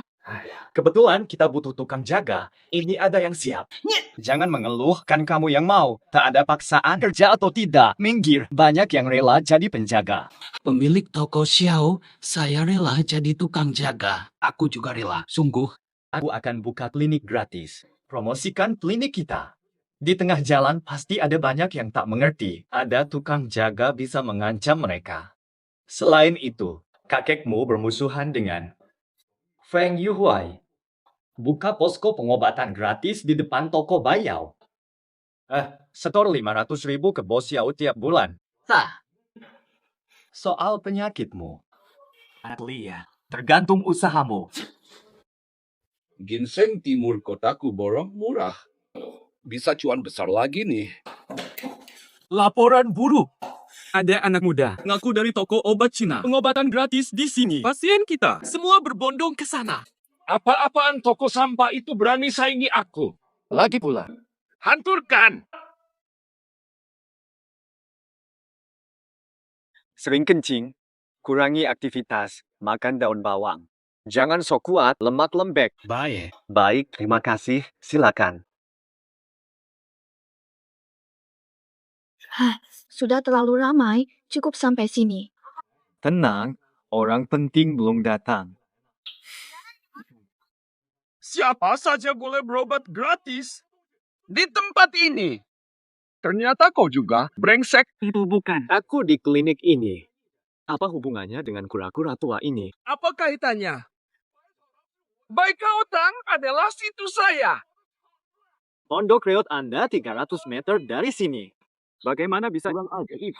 J: kebetulan kita butuh tukang jaga. Ini ada yang siap. Jangan mengeluh, kan kamu yang mau. Tak ada paksaan kerja atau tidak. Minggir, banyak yang rela jadi penjaga.
O: Pemilik toko Xiao, saya rela jadi tukang jaga. Aku juga rela, sungguh.
J: Aku akan buka klinik gratis. Promosikan klinik kita. Di tengah jalan pasti ada banyak yang tak mengerti. Ada tukang jaga bisa mengancam mereka. Selain itu, kakekmu bermusuhan dengan Feng Yuhuai. Buka posko pengobatan gratis di depan toko Bayao. Setor 500.000 ke bos Yao tiap bulan. Soal penyakitmu. Atlia, tergantung usahamu.
L: Ginseng timur kotaku borong murah. Bisa cuan besar lagi nih.
K: Laporan buruk. Ada anak muda ngaku dari toko obat Cina. Pengobatan gratis di sini. Pasien kita semua berbondong ke sana. Apa-apaan toko sampah itu berani saingi aku. Lagi pula, hanturkan.
J: Sering kencing, kurangi aktivitas, makan daun bawang. Jangan sok kuat, lemak lembek. Baik, terima kasih. Silakan.
D: Sudah terlalu ramai, cukup sampai sini.
J: Tenang, orang penting belum datang.
L: Siapa saja boleh berobat gratis di tempat ini. Ternyata kau juga brengsek.
J: Itu bukan. Aku di klinik ini. Apa hubungannya dengan kura-kura tua ini?
L: Apa kaitannya? Baikautang adalah situs saya.
J: Pondok reot Anda 300 meter dari sini. Bagaimana bisa kurang ajaib?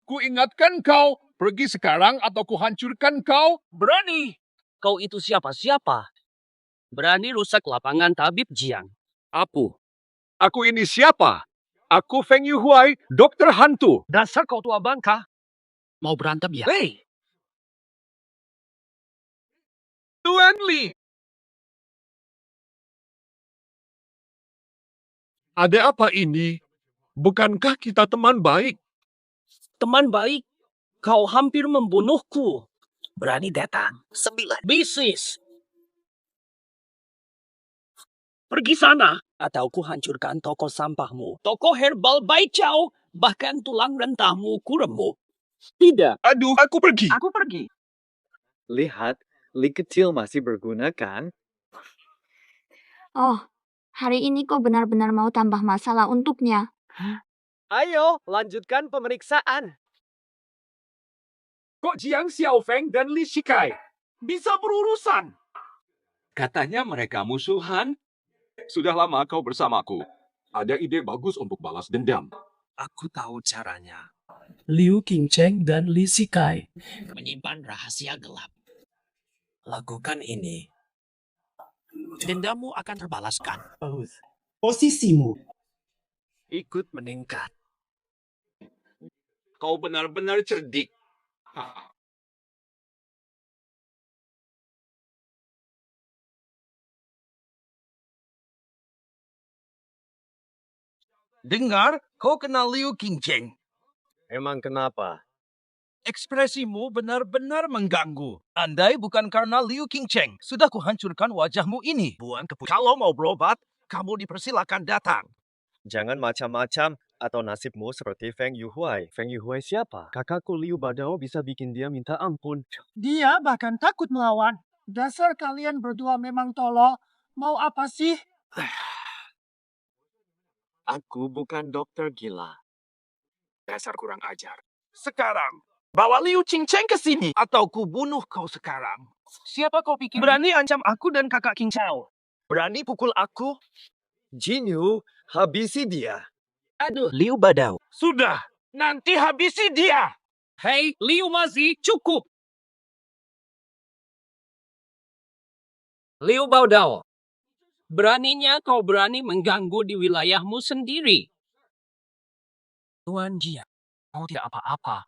L: Ku ingatkan kau, pergi sekarang atau ku hancurkan kau. Berani.
N: Kau itu siapa-siapa? Berani rusak lapangan tabib Jiang.
L: Aku ini siapa? Aku Feng Yuhuai, dokter hantu.
N: Dasar kau tua bangka. Mau berantem ya?
L: Hei! Tuan Li, Ada apa ini? Bukankah kita teman baik?
O: Teman baik, kau hampir membunuhku. Berani datang. 9. Bisnis. Pergi sana. Atau ku hancurkan toko sampahmu. Toko herbal Baicau. Bahkan tulang rentahmu ku remuk.
J: Tidak.
L: Aduh, aku pergi.
N: Aku pergi.
J: Lihat, Li kecil masih berguna kan?
D: Oh, hari ini kau benar-benar mau tambah masalah untuknya.
A: Ayo, lanjutkan pemeriksaan.
K: Kok Jiang Xiaofeng dan Li Shikai bisa berurusan? Katanya mereka musuhan. Sudah lama kau bersamaku. Ada ide bagus untuk balas dendam.
O: Aku tahu caranya. Liu Qingcheng dan Li Shikai menyimpan rahasia gelap. Lakukan ini. Dendammu akan terbalaskan. Posisimu ikut meningkat.
L: Kau benar-benar cerdik.
P: Dengar, kau kenal Liu Qingcheng.
A: Emang kenapa?
P: Ekspresimu benar-benar mengganggu. Andai bukan karena Liu Qingcheng, sudah kuhancurkan wajahmu ini. Buang keputusan. Kalau mau berobat, kamu dipersilakan datang.
A: Jangan macam-macam atau nasibmu seperti Feng Yuhuai. Feng Yuhuai siapa? Kakakku Liu Badao bisa bikin dia minta ampun.
Q: Dia bahkan takut melawan. Dasar kalian berdua memang tolol. Mau apa sih?
J: Aku bukan dokter gila.
P: Dasar kurang ajar. Sekarang, bawa Liu Qingcheng ke sini, atau ku bunuh kau sekarang.
Q: Siapa kau pikir?
P: Berani ancam aku dan kakak King Chao? Berani pukul aku?
J: Jinyu, habisi dia.
O: Aduh, Liu Badao.
P: Sudah, nanti habisi dia.
O: Hei, Liu Mazi, cukup. Liu Badao. Beraninya kau berani mengganggu di wilayahmu sendiri. Tuan Jia, kau tidak apa-apa.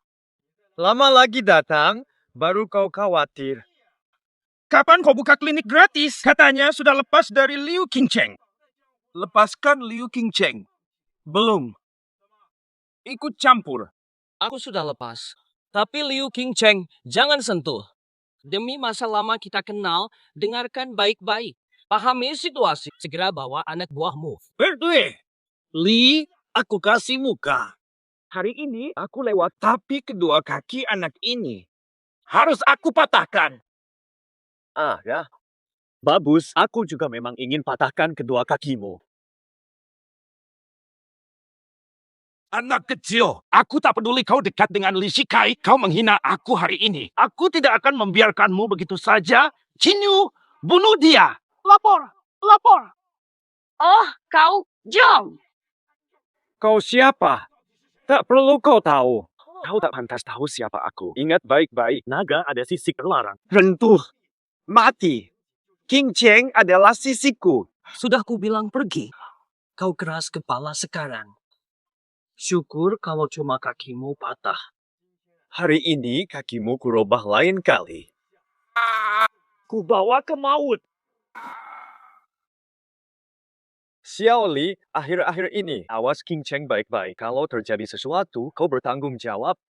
J: Lama lagi datang, baru kau khawatir.
P: Kapan kau buka klinik gratis? Katanya sudah lepas dari Liu Qingcheng. Lepaskan Liu Qingcheng. Belum. Ikut campur.
O: Aku sudah lepas. Tapi Liu Qingcheng, jangan sentuh. Demi masa lama kita kenal, dengarkan baik-baik. Pahami situasi. Segera bawa anak buahmu.
P: Berdua. Li, aku kasih muka. Hari ini aku lewat, tapi kedua kaki anak ini harus aku patahkan.
A: Ah, ya. Bagus, aku juga memang ingin patahkan kedua kakimu.
P: Anak kecil, aku tak peduli kau dekat dengan Li Shikai, kau menghina aku hari ini. Aku tidak akan membiarkanmu begitu saja. Jinyu, bunuh dia.
Q: Lapor! Lapor!
H: Oh, kau, Jong.
J: Kau siapa? Tak perlu kau tahu. Kau tak pantas tahu siapa aku. Ingat baik-baik.
A: Naga ada sisik terlarang.
J: Rentuh. Mati. Qingcheng adalah sisiku.
O: Sudah ku bilang pergi. Kau keras kepala sekarang. Syukur kalau cuma kakimu patah.
J: Hari ini kakimu kurubah lain kali. Ku bawa ke maut. Xiao Li, akhir-akhir ini, awas Qingcheng baik-baik. Kalau terjadi sesuatu, kau bertanggung jawab.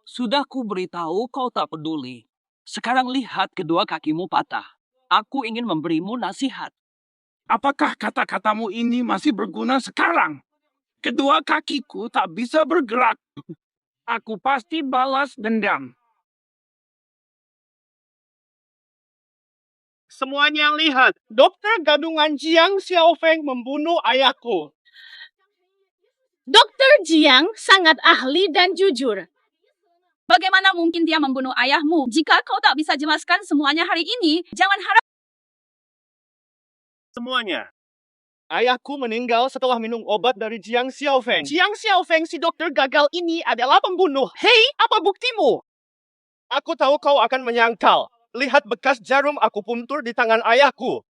O: Sudah ku beritahu kau tak peduli. Sekarang lihat kedua kakimu patah. Aku ingin memberimu nasihat.
P: Apakah kata-katamu ini masih berguna sekarang? Kedua kakiku tak bisa bergerak. Aku pasti balas dendam.
B: Semuanya lihat, dokter gadungan Jiang Xiaofeng membunuh ayahku.
D: Dokter Jiang sangat ahli dan jujur. Bagaimana mungkin dia membunuh ayahmu? Jika kau tak bisa jelaskan semuanya hari ini, jangan harap.
B: Semuanya. Ayahku meninggal setelah minum obat dari Jiang Xiaofeng. Jiang Xiaofeng si dokter gagal ini adalah pembunuh. Hei, apa buktimu? Aku tahu kau akan menyangkal. Lihat bekas jarum aku puntur di tangan ayahku.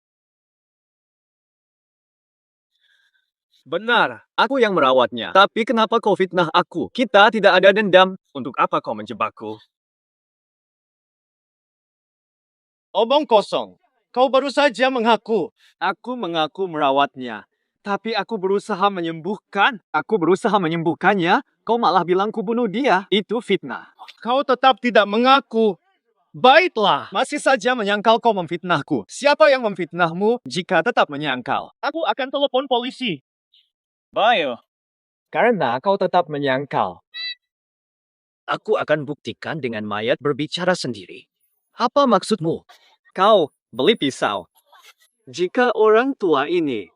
J: Benar, aku yang merawatnya. Tapi kenapa kau fitnah aku? Kita tidak ada dendam. Untuk apa kau menjebakku?
B: Omong kosong.
J: Kau baru saja mengaku. Aku mengaku merawatnya. Tapi aku berusaha menyembuhkan. Aku berusaha menyembuhkannya. Kau malah bilang ku bunuh dia. Itu fitnah. Kau tetap tidak mengaku. Baiklah, masih saja menyangkal kau memfitnahku. Siapa yang memfitnahmu jika tetap menyangkal? Aku akan telepon polisi. Bayo. Karena kau tetap menyangkal.
A: Aku akan buktikan dengan mayat berbicara sendiri. Apa maksudmu?
J: Kau beli pisau. Jika orang tua ini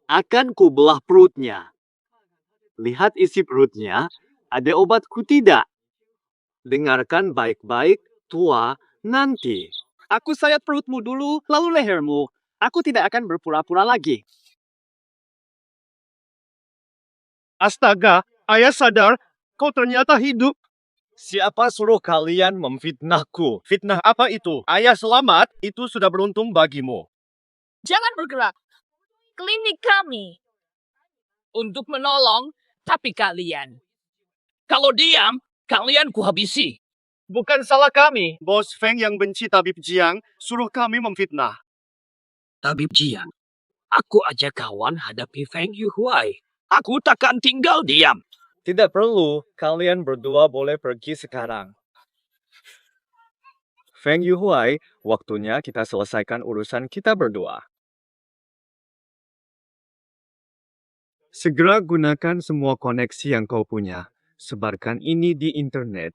J: akan kubelah perutnya. Lihat isi perutnya, ada obatku tidak? Dengarkan baik-baik, tua, nanti. Aku sayat perutmu dulu, lalu lehermu. Aku tidak akan berpura-pura lagi. Astaga, ayah sadar, kau ternyata hidup. Siapa suruh kalian memfitnahku? Fitnah apa itu? Ayah selamat, itu sudah beruntung bagimu.
N: Jangan bergerak. Klinik kami.
O: Untuk menolong, tapi kalian. Kalau diam, kalian kuhabisi.
J: Bukan salah kami. Bos Feng yang benci Tabib Jiang suruh kami memfitnah.
O: Tabib Jiang, aku ajak kawan hadapi Feng Yuhuai. Aku takkan tinggal diam.
J: Tidak perlu, kalian berdua boleh pergi sekarang. Feng Yuhuai, waktunya kita selesaikan urusan kita berdua. Segera gunakan semua koneksi yang kau punya. Sebarkan ini di internet.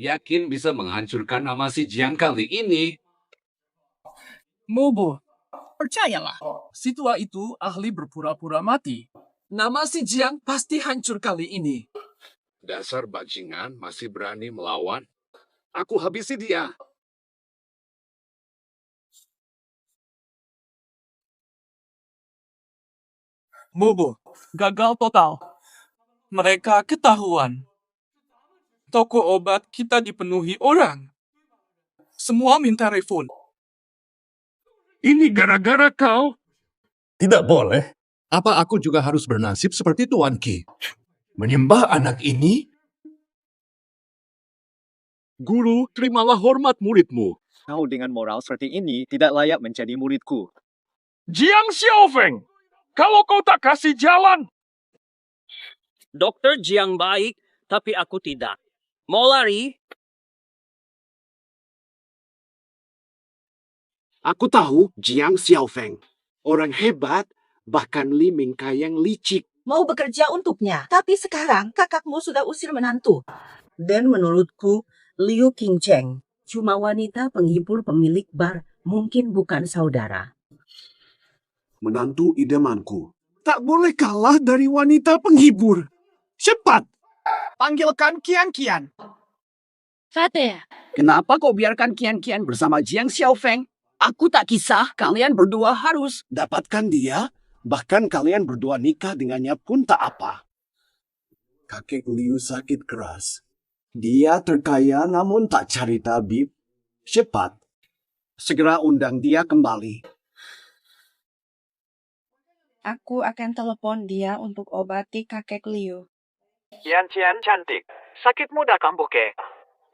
R: Yakin bisa menghancurkan nama si Jiang kali ini?
K: Mobo, percayalah. Si tua itu ahli berpura-pura mati. Nama si Jiang pasti hancur kali ini.
R: Dasar bajingan masih berani melawan. Aku habisi dia.
K: Mobo, gagal total. Mereka ketahuan. Toko obat kita dipenuhi orang. Semua minta refund.
P: Ini gara-gara kau.
L: Tidak boleh. Apa aku juga harus bernasib seperti Tuan Qi? Menyembah anak ini?
P: Guru, terimalah hormat muridmu.
J: Kau dengan moral seperti ini tidak layak menjadi muridku.
P: Jiang Xiaofeng, kalau kau tak kasih jalan.
O: Dokter Jiang baik, tapi aku tidak. Mau lari?
B: Aku tahu Jiang Xiaofeng. Orang hebat, bahkan Li Mingkai yang licik.
E: Mau bekerja untuknya. Tapi sekarang kakakmu sudah usir menantu.
I: Dan menurutku, Liu Qingcheng cuma wanita penghibur pemilik bar, mungkin bukan saudara.
B: Menantu idamanku. Tak boleh kalah dari wanita penghibur. Cepat!
L: Panggilkan Kian-Kian.
N: Fatih.
S: Kenapa kau biarkan Kian-Kian bersama Jiang Xiaofeng? Aku tak kisah, kalian berdua harus.
B: Dapatkan dia, bahkan kalian berdua nikah dengannya pun tak apa. Kakek Liu sakit keras. Dia terkaya namun tak cari tabib. Cepat, segera undang dia kembali.
D: Aku akan telepon dia untuk obati kakek Liu.
J: Kian-Kian cantik, sakitmu dah kambuh ke?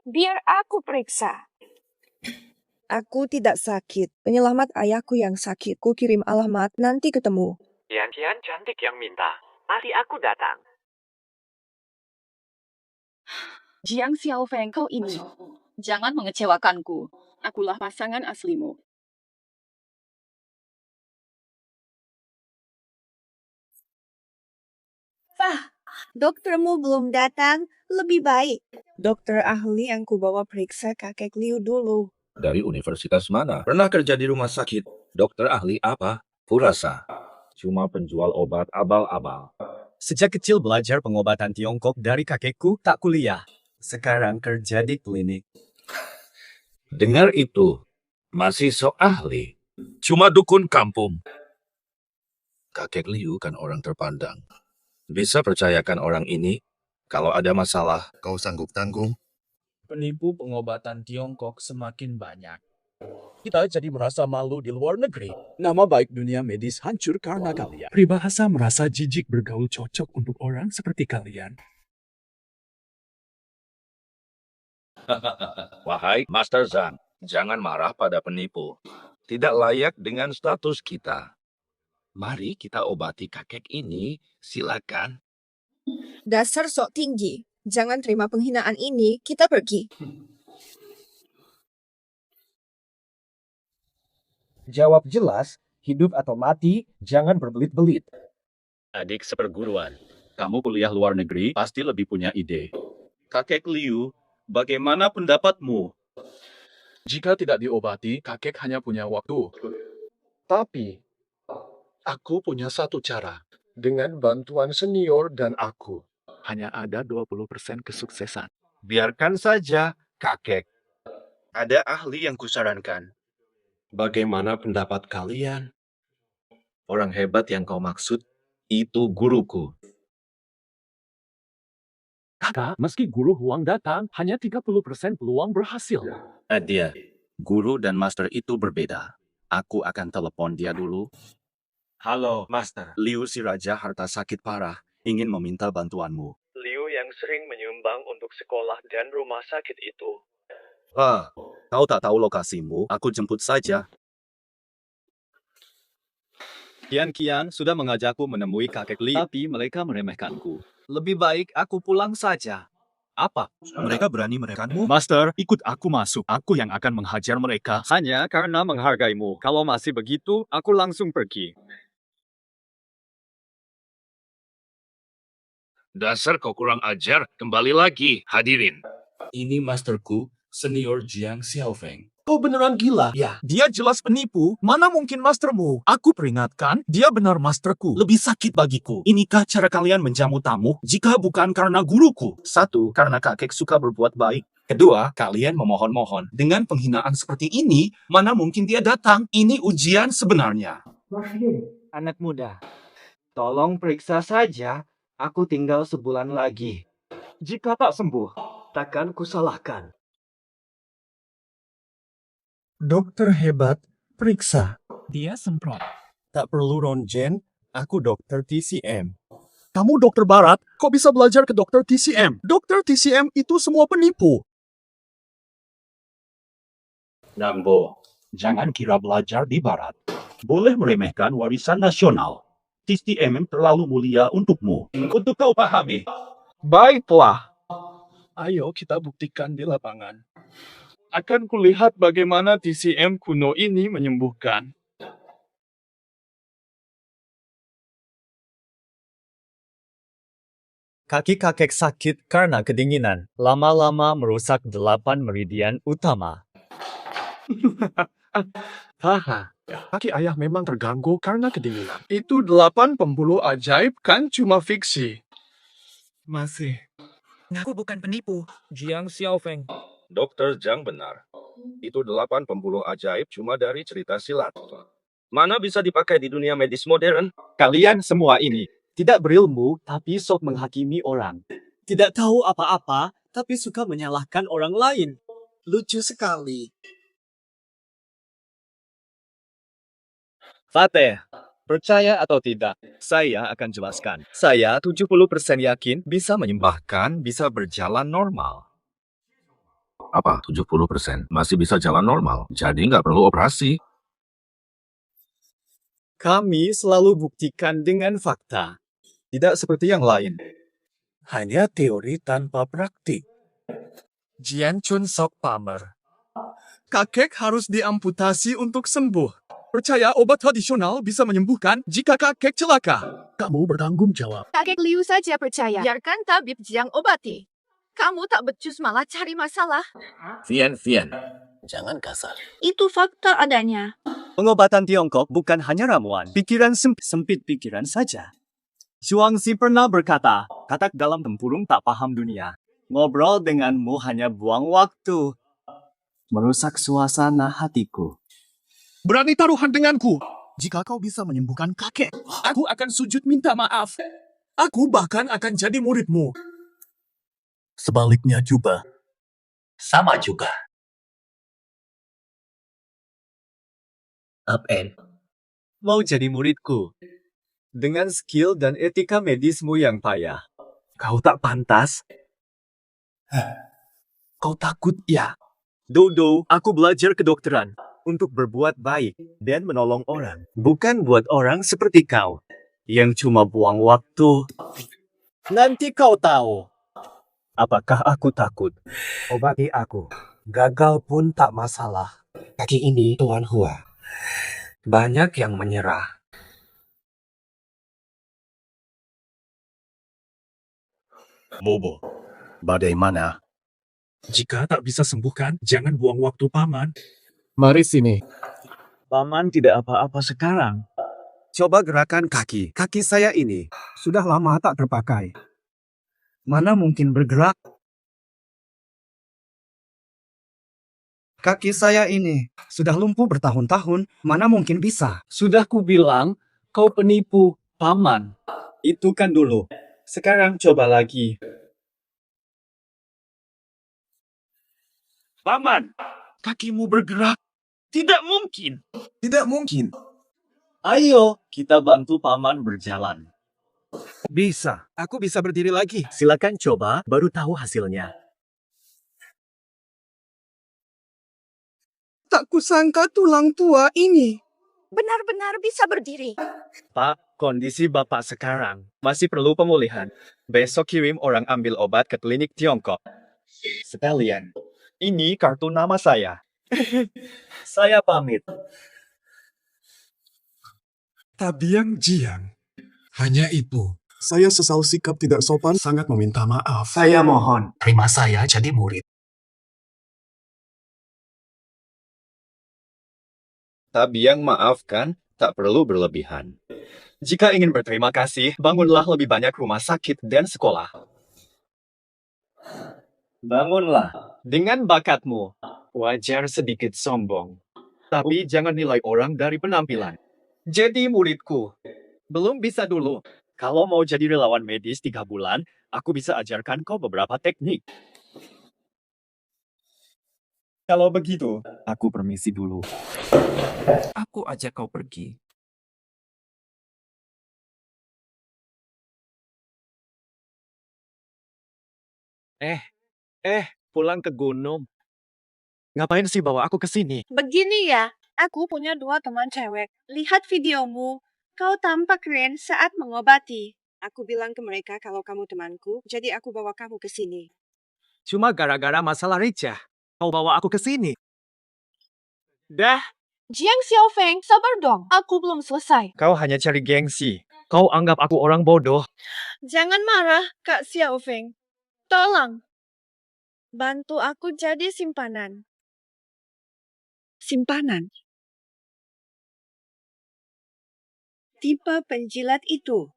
D: Biar aku periksa.
G: Aku tidak sakit. Penyelamat ayahku yang sakit. Ku kirim alamat, nanti ketemu.
J: Kian-Kian cantik yang minta. Mari aku datang.
D: Jiang Xiaofeng, kau ini. Jangan mengecewakanku. Akulah pasangan aslimu.
E: Fah, doktermu belum datang. Lebih baik.
G: Dokter ahli yang kubawa periksa kakek Liu dulu.
T: Dari universitas mana? Pernah kerja di rumah sakit. Dokter ahli apa? Purasa. Cuma penjual obat abal-abal.
J: Sejak kecil belajar pengobatan Tiongkok dari kakekku, tak kuliah. Sekarang kerja di klinik.
T: Dengar itu, masih sok ahli.
P: Cuma dukun kampung.
T: Kakek Liu kan orang terpandang. Bisa percayakan orang ini, kalau ada masalah, kau sanggup tanggung.
K: Penipu pengobatan Tiongkok semakin banyak. Kita jadi merasa malu di luar negeri. Nama baik dunia medis hancur karena kalian.
L: Peribahasa merasa jijik bergaul cocok untuk orang seperti kalian.
T: Wahai Master Zhang, jangan marah pada penipu. Tidak layak dengan status kita. Mari kita obati kakek ini, silakan.
G: Dasar sok tinggi. Jangan terima penghinaan ini, kita pergi.
A: Jawab jelas, hidup atau mati, jangan berbelit-belit.
C: Adik seperguruan, kamu kuliah luar negeri pasti lebih punya ide. Kakek Liu, bagaimana pendapatmu?
L: Jika tidak diobati, kakek hanya punya waktu. Tapi, aku punya satu cara. Dengan bantuan senior dan aku, hanya ada 20% kesuksesan.
C: Biarkan saja, kakek. Ada ahli yang kusarankan.
F: Bagaimana pendapat kalian?
T: Orang hebat yang kau maksud, itu guruku.
A: Kakak, meski guru Huang datang, hanya 30% peluang berhasil.
T: Dia, guru dan master itu berbeda. Aku akan telepon dia dulu.
J: Halo, Master.
T: Liu si Raja harta sakit parah, ingin meminta bantuanmu.
J: Liu yang sering menyumbang untuk sekolah dan rumah sakit itu.
T: Kau tak tahu lokasimu, aku jemput saja.
J: Kian sudah mengajakku menemui kakek Liu, tapi mereka meremehkanku. Lebih baik aku pulang saja. Apa?
C: Mereka berani meremehkanmu?
J: Master,
C: Ikut aku masuk, aku yang akan menghajar mereka.
J: hanya karena menghargaimu. Kalau masih begitu, aku langsung pergi.
R: Dasar kau kurang ajar, kembali lagi, hadirin.
F: Ini masterku, senior Jiang Xiaofeng.
L: Kau beneran gila? Ya. Dia jelas penipu. Mana mungkin mastermu? Aku peringatkan, dia benar masterku.
C: Lebih sakit bagiku. Inikah cara kalian menjamu tamu jika bukan karena guruku? Satu, karena kakek suka berbuat baik. Kedua, kalian memohon-mohon. Dengan penghinaan seperti ini, mana mungkin dia datang? Ini ujian sebenarnya.
J: Anak muda, tolong periksa saja. Aku tinggal sebulan lagi. Jika tak sembuh, takkan kusalahkan.
L: Dokter hebat, periksa.
A: Dia semprot.
L: Tak perlu ronjen, aku dokter TCM. Kamu dokter barat, kok bisa belajar ke dokter TCM? Dokter TCM itu semua penipu.
C: Nambo, jangan kira belajar di barat boleh meremehkan warisan nasional. TCM terlalu mulia untukmu. Untuk kau pahami.
L: Baiklah. Ayo kita buktikan di lapangan. Akan kulihat bagaimana TCM kuno ini menyembuhkan.
J: Kaki kakek sakit karena kedinginan. Lama-lama merusak 8 meridian utama.
L: Haha, kaki ayah memang terganggu karena kedinginan. Itu 8 pembuluh ajaib kan cuma fiksi. Masih.
S: Aku bukan penipu.
O: Jiang Xiaofeng.
T: Dokter Zhang benar. Itu 8 pembuluh ajaib cuma dari cerita silat. Mana bisa dipakai di dunia medis modern?
J: Kalian semua ini tidak berilmu, tapi sok menghakimi orang. Tidak tahu apa-apa, tapi suka menyalahkan orang lain. Lucu sekali. Fateh, percaya atau tidak, saya akan jelaskan. Saya 70% yakin bisa menyembuhkan, bisa berjalan normal.
T: Apa? 70%? Masih bisa jalan normal. Jadi nggak perlu operasi.
J: Kami selalu buktikan dengan fakta. Tidak seperti yang lain.
L: Hanya teori tanpa praktik. Jian Chun Sok pamer. Kakek harus diamputasi untuk sembuh. Percaya obat tradisional bisa menyembuhkan jika kakek celaka. Kamu bertanggung jawab.
E: Kakek Liu saja percaya. Biarkan tabib Jiang obati. Kamu tak becus malah cari masalah.
T: Vian, jangan kasar.
E: Itu fakta adanya.
J: Pengobatan Tiongkok bukan hanya ramuan. Pikiran sempit pikiran saja. Zhuangzi pernah berkata, katak dalam tempurung tak paham dunia. Ngobrol denganmu hanya buang waktu. Merusak suasana hatiku.
L: Berani taruhan denganku. Jika kau bisa menyembuhkan kakek, aku akan sujud minta maaf. Aku bahkan akan jadi muridmu. Sebaliknya juga.
J: Sama juga. Up-end. Mau jadi muridku. Dengan skill dan etika medismu yang payah. Kau tak pantas.
B: Kau takut ya?
J: Dodo, aku belajar kedokteran untuk berbuat baik dan menolong orang. Bukan buat orang seperti kau yang cuma buang waktu. Nanti kau tahu. Apakah aku takut?
B: Obati aku. Gagal pun tak masalah. Kaki ini, Tuan Hua. Banyak yang menyerah.
F: Bobo, bagaimana?
K: Jika tak bisa sembuhkan, jangan buang waktu, Paman.
B: Mari sini.
J: Paman tidak apa-apa sekarang.
B: Coba gerakan kaki. Kaki saya ini sudah lama tak terpakai. Mana mungkin bergerak? Kaki saya ini sudah lumpuh bertahun-tahun. Mana mungkin bisa?
J: Sudah kubilang, kau penipu, Paman. Itu kan dulu. Sekarang coba lagi.
C: Paman, kakimu bergerak. Tidak mungkin.
B: Tidak mungkin.
J: Ayo, kita bantu Paman berjalan.
B: Bisa. Aku bisa berdiri lagi.
J: Silakan coba, baru tahu hasilnya.
G: Tak kusangka tulang tua ini
E: Benar-benar bisa berdiri.
J: Pak, kondisi Bapak sekarang masih perlu pemulihan. Besok kirim orang ambil obat ke klinik Tiongkok. Sekalian, ini kartu nama saya. Saya pamit.
L: Tabiang Jiang. Hanya itu. Saya sesal sikap tidak sopan, sangat meminta maaf.
B: Saya mohon, terima saya jadi murid.
J: Tabiang maafkan, tak perlu berlebihan. Jika ingin berterima kasih, bangunlah lebih banyak rumah sakit dan sekolah. Bangunlah. Dengan bakatmu, wajar sedikit sombong. Tapi jangan nilai orang dari penampilan. Jadi muridku. Belum bisa dulu. Kalau mau jadi relawan medis 3 bulan, aku bisa ajarkan kau beberapa teknik. Kalau begitu, aku permisi dulu.
K: Aku ajak kau pergi.
J: Pulang ke gunung. Ngapain sih bawa aku ke sini?
E: Begini ya, aku punya 2 teman cewek. Lihat videomu. Kau tampak keren saat mengobati. Aku bilang ke mereka kalau kamu temanku, jadi aku bawa kamu ke sini.
J: Cuma gara-gara masalah Richa, kau bawa aku ke sini. Dah,
E: Jiang Xiaofeng, sabar dong. Aku belum selesai.
J: kau hanya cari gengsi. Kau anggap aku orang bodoh.
E: Jangan marah, Kak Xiaofeng. Tolong. Bantu aku jadi simpanan. Simpanan? Tipe penjilat itu.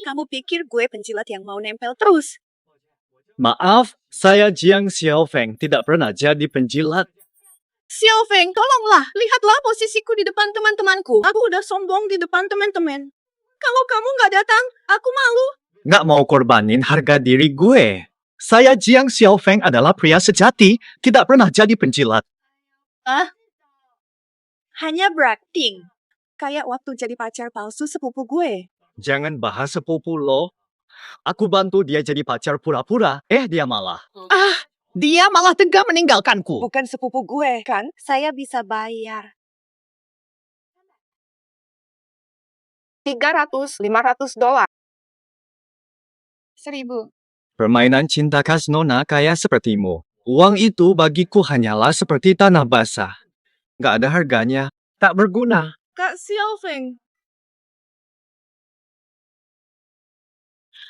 E: Kamu pikir gue penjilat yang mau nempel terus?
J: Maaf, saya Jiang Xiaofeng, tidak pernah jadi penjilat.
E: Xiaofeng, tolonglah. Lihatlah posisiku di depan teman-temanku. Aku udah sombong di depan teman-teman. Kalau kamu nggak datang, aku malu.
J: Nggak mau korbanin harga diri gue. Saya Jiang Xiaofeng adalah pria sejati, tidak pernah jadi penjilat.
E: Hanya berakting. Kayak waktu jadi pacar palsu sepupu gue.
J: Jangan bahas sepupu lo. Aku bantu dia jadi pacar pura-pura, dia malah.
S: Dia malah tega meninggalkanku.
E: Bukan sepupu gue, kan? Saya bisa bayar. 300, 500 dolar. 1000.
J: Permainan cinta khas nona kaya sepertimu. Uang itu bagiku hanyalah seperti tanah basah. Nggak ada harganya, tak berguna.
E: Kak Xiaofeng.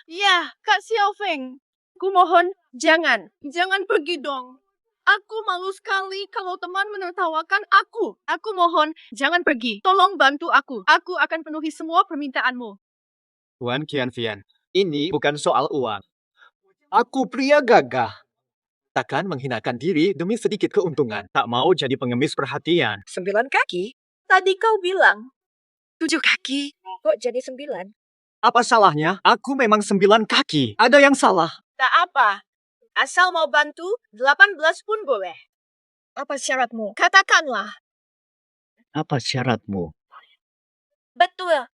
E: Ya, Kak Xiaofeng. Ku mohon, jangan. Jangan pergi dong. Aku malu sekali kalau teman menertawakan aku. Aku mohon, jangan pergi. Tolong bantu aku. Aku akan penuhi semua permintaanmu.
J: Tuan Qianfian, ini bukan soal uang. Aku pria gagah. Takkan menghinakan diri demi sedikit keuntungan. Tak mau jadi pengemis perhatian.
G: 9 kaki?
E: Tadi kau bilang
G: 7 kaki. Kok jadi 9?
J: Apa salahnya? Aku memang 9 kaki. Ada yang salah.
E: tak apa. Asal mau bantu, 18 pun boleh.
G: Apa syaratmu?
E: Katakanlah.
J: Apa syaratmu?
E: Betul.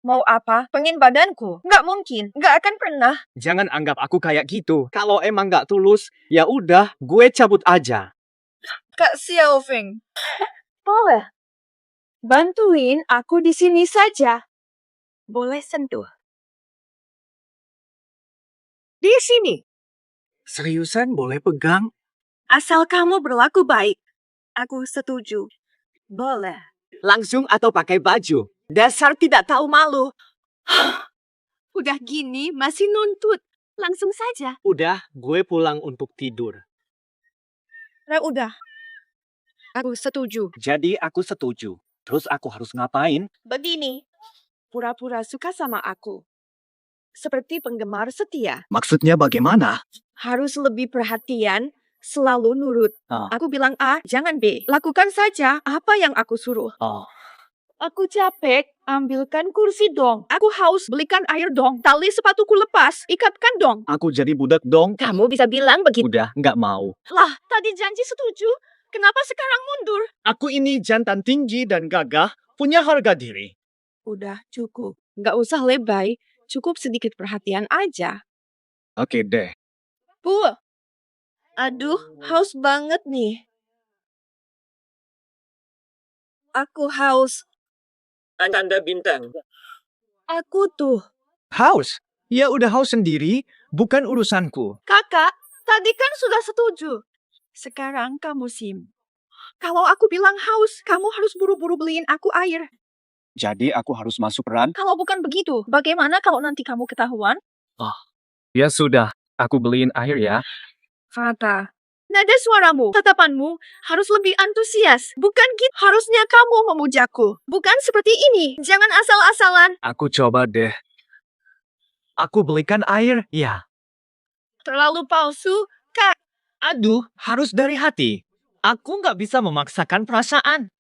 G: Mau apa? Pengen badanku? Nggak mungkin. Nggak akan pernah.
J: Jangan anggap aku kayak gitu. Kalau emang nggak tulus, ya udah, gue cabut aja.
G: Kak Xiaofeng. Boleh. Bantuin aku di sini saja. Boleh sentuh. Di sini.
J: Seriusan boleh pegang?
G: Asal kamu berlaku baik. Aku setuju. Boleh.
J: Langsung atau pakai baju? Dasar tidak tahu malu.
E: Udah gini masih nuntut. Langsung saja.
J: Udah, gue pulang untuk tidur.
G: Udah. Aku setuju.
J: Jadi aku setuju. Terus aku harus ngapain?
G: Begini. Pura-pura suka sama aku. Seperti penggemar setia.
J: Maksudnya bagaimana?
G: Harus lebih perhatian, selalu nurut.
J: Ah.
G: Aku bilang A, jangan B. Lakukan saja apa yang aku suruh.
J: Oh.
G: Aku capek, ambilkan kursi dong. Aku haus, belikan air dong. Tali sepatuku lepas, ikatkan dong.
J: Aku jadi budak dong.
G: Kamu bisa bilang begitu.
J: Udah, nggak mau.
G: Lah, tadi janji setuju. Kenapa sekarang mundur?
J: Aku ini jantan tinggi dan gagah, punya harga diri.
G: Udah, cukup. Nggak usah lebay. Cukup sedikit perhatian aja.
J: Oke deh.
G: Bu. Aduh, haus banget nih. Aku haus.
J: Tanda bintang.
G: Aku tuh.
J: Haus? Ya udah haus sendiri, bukan urusanku.
G: Kakak, tadi kan sudah setuju. Sekarang kamu sim. Kalau aku bilang haus, kamu harus buru-buru beliin aku air.
J: Jadi aku harus masuk peran?
G: Kalau bukan begitu, bagaimana kalau nanti kamu ketahuan?
J: Oh. Ya sudah, aku beliin air ya.
G: Fata. Nada suaramu, tatapanmu harus lebih antusias. Bukan gitu. Harusnya kamu memujaku. Bukan seperti ini. Jangan asal-asalan.
J: Aku coba deh. Aku belikan air, ya.
G: Terlalu palsu, Kak.
J: Aduh, harus dari hati. Aku nggak bisa memaksakan perasaan.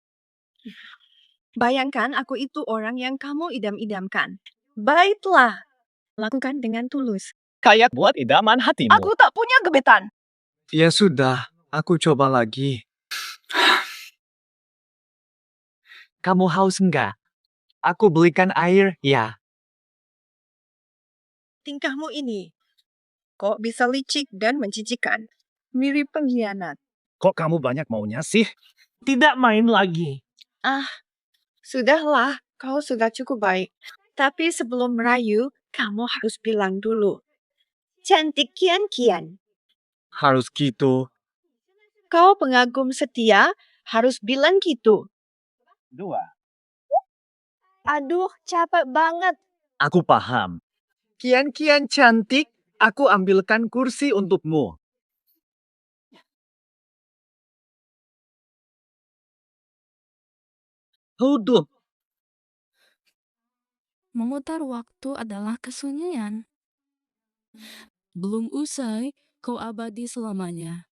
G: Bayangkan aku itu orang yang kamu idam-idamkan. Baiklah. Lakukan dengan tulus.
J: Kayak buat idaman hatimu.
G: Aku tak punya gebetan.
J: Ya sudah, aku coba lagi. Kamu haus enggak? Aku belikan air, ya.
G: Tingkahmu ini. Kok bisa licik dan menjijikan? Mirip pengkhianat.
P: Kok kamu banyak maunya sih?
A: Tidak main lagi.
G: Ah, sudahlah. Kau sudah cukup baik. Tapi sebelum merayu, kamu harus bilang dulu. Cantik kian-kian.
J: Harus gitu.
G: Kau pengagum setia, harus bilang gitu.
P: 2.
G: Aduh, capek banget.
J: Aku paham. Kian-kian cantik, aku ambilkan kursi untukmu. Duduk.
D: Memutar waktu adalah kesunyian. Belum usai, kau abadi selamanya.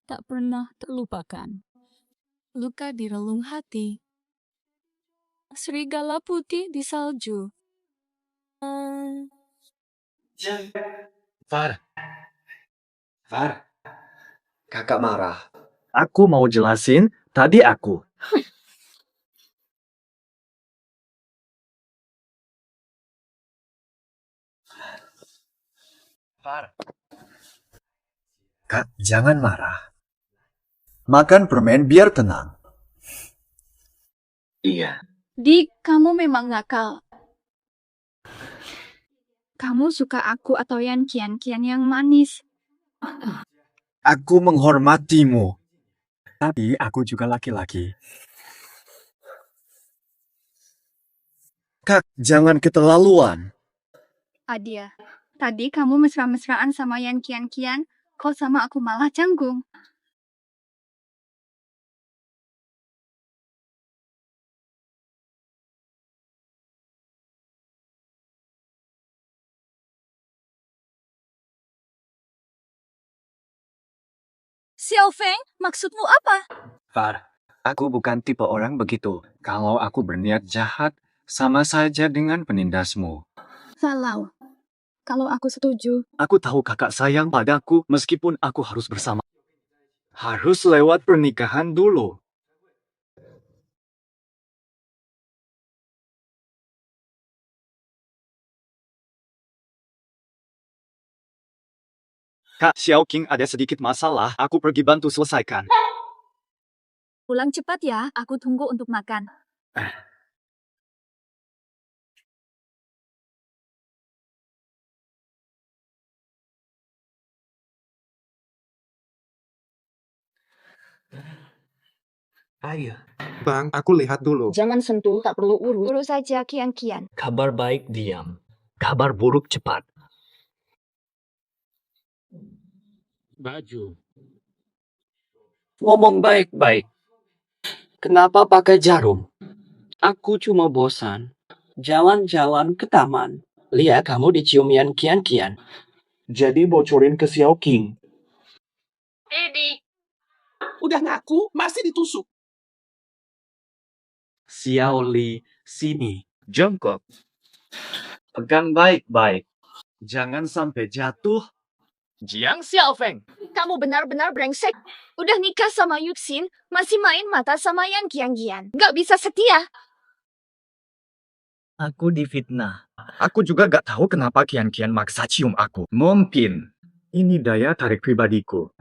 D: Tak pernah terlupakan. Luka di relung hati. Serigala putih di salju.
J: Far. Kakak marah. Aku mau jelasin, tadi aku. Far. Kak, jangan marah. Makan permen biar tenang. Iya.
D: Di, kamu memang nakal. Kamu suka aku atau yang kian-kian yang manis?
J: Aku menghormatimu. Tapi aku juga laki-laki. Kak, jangan keterlaluan.
D: Adia, tadi kamu mesra-mesraan sama yang kian-kian, kok sama aku malah canggung. Xiaofeng, maksudmu apa?
J: Far, aku bukan tipe orang begitu. Kalau aku berniat jahat, sama saja dengan penindasmu.
D: Salah. Kalau aku setuju.
J: Aku tahu kakak sayang padaku meskipun aku harus bersama. Harus lewat pernikahan dulu. Kak Xiao King ada sedikit masalah, aku pergi bantu selesaikan.
G: Pulang cepat ya, aku tunggu untuk makan.
J: Ayo. Bang, aku lihat dulu.
D: Jangan sentuh, tak perlu urus.
M: Urus saja kian-kian.
A: Kabar baik diam. Kabar buruk cepat.
O: Baju.
S: Ngomong baik-baik. Kenapa pakai jarum? Aku cuma bosan. Jalan-jalan ke taman. Lihat kamu dicium Yan Kian-Kian.
B: Jadi bocorin ke Xiao King.
N: Eddie.
L: Udah ngaku, masih ditusuk.
J: Xiao Li, sini. Jongkok. Pegang baik-baik. Jangan sampai jatuh.
O: Jiang Xiaofeng.
G: Kamu benar-benar brengsek. Udah nikah sama Yuxin, masih main mata sama Yan Kian-Kian. Gak bisa setia.
J: Aku difitnah. Aku juga gak tahu kenapa Kian-Kian maksa cium aku. Mungkin ini daya tarik pribadiku.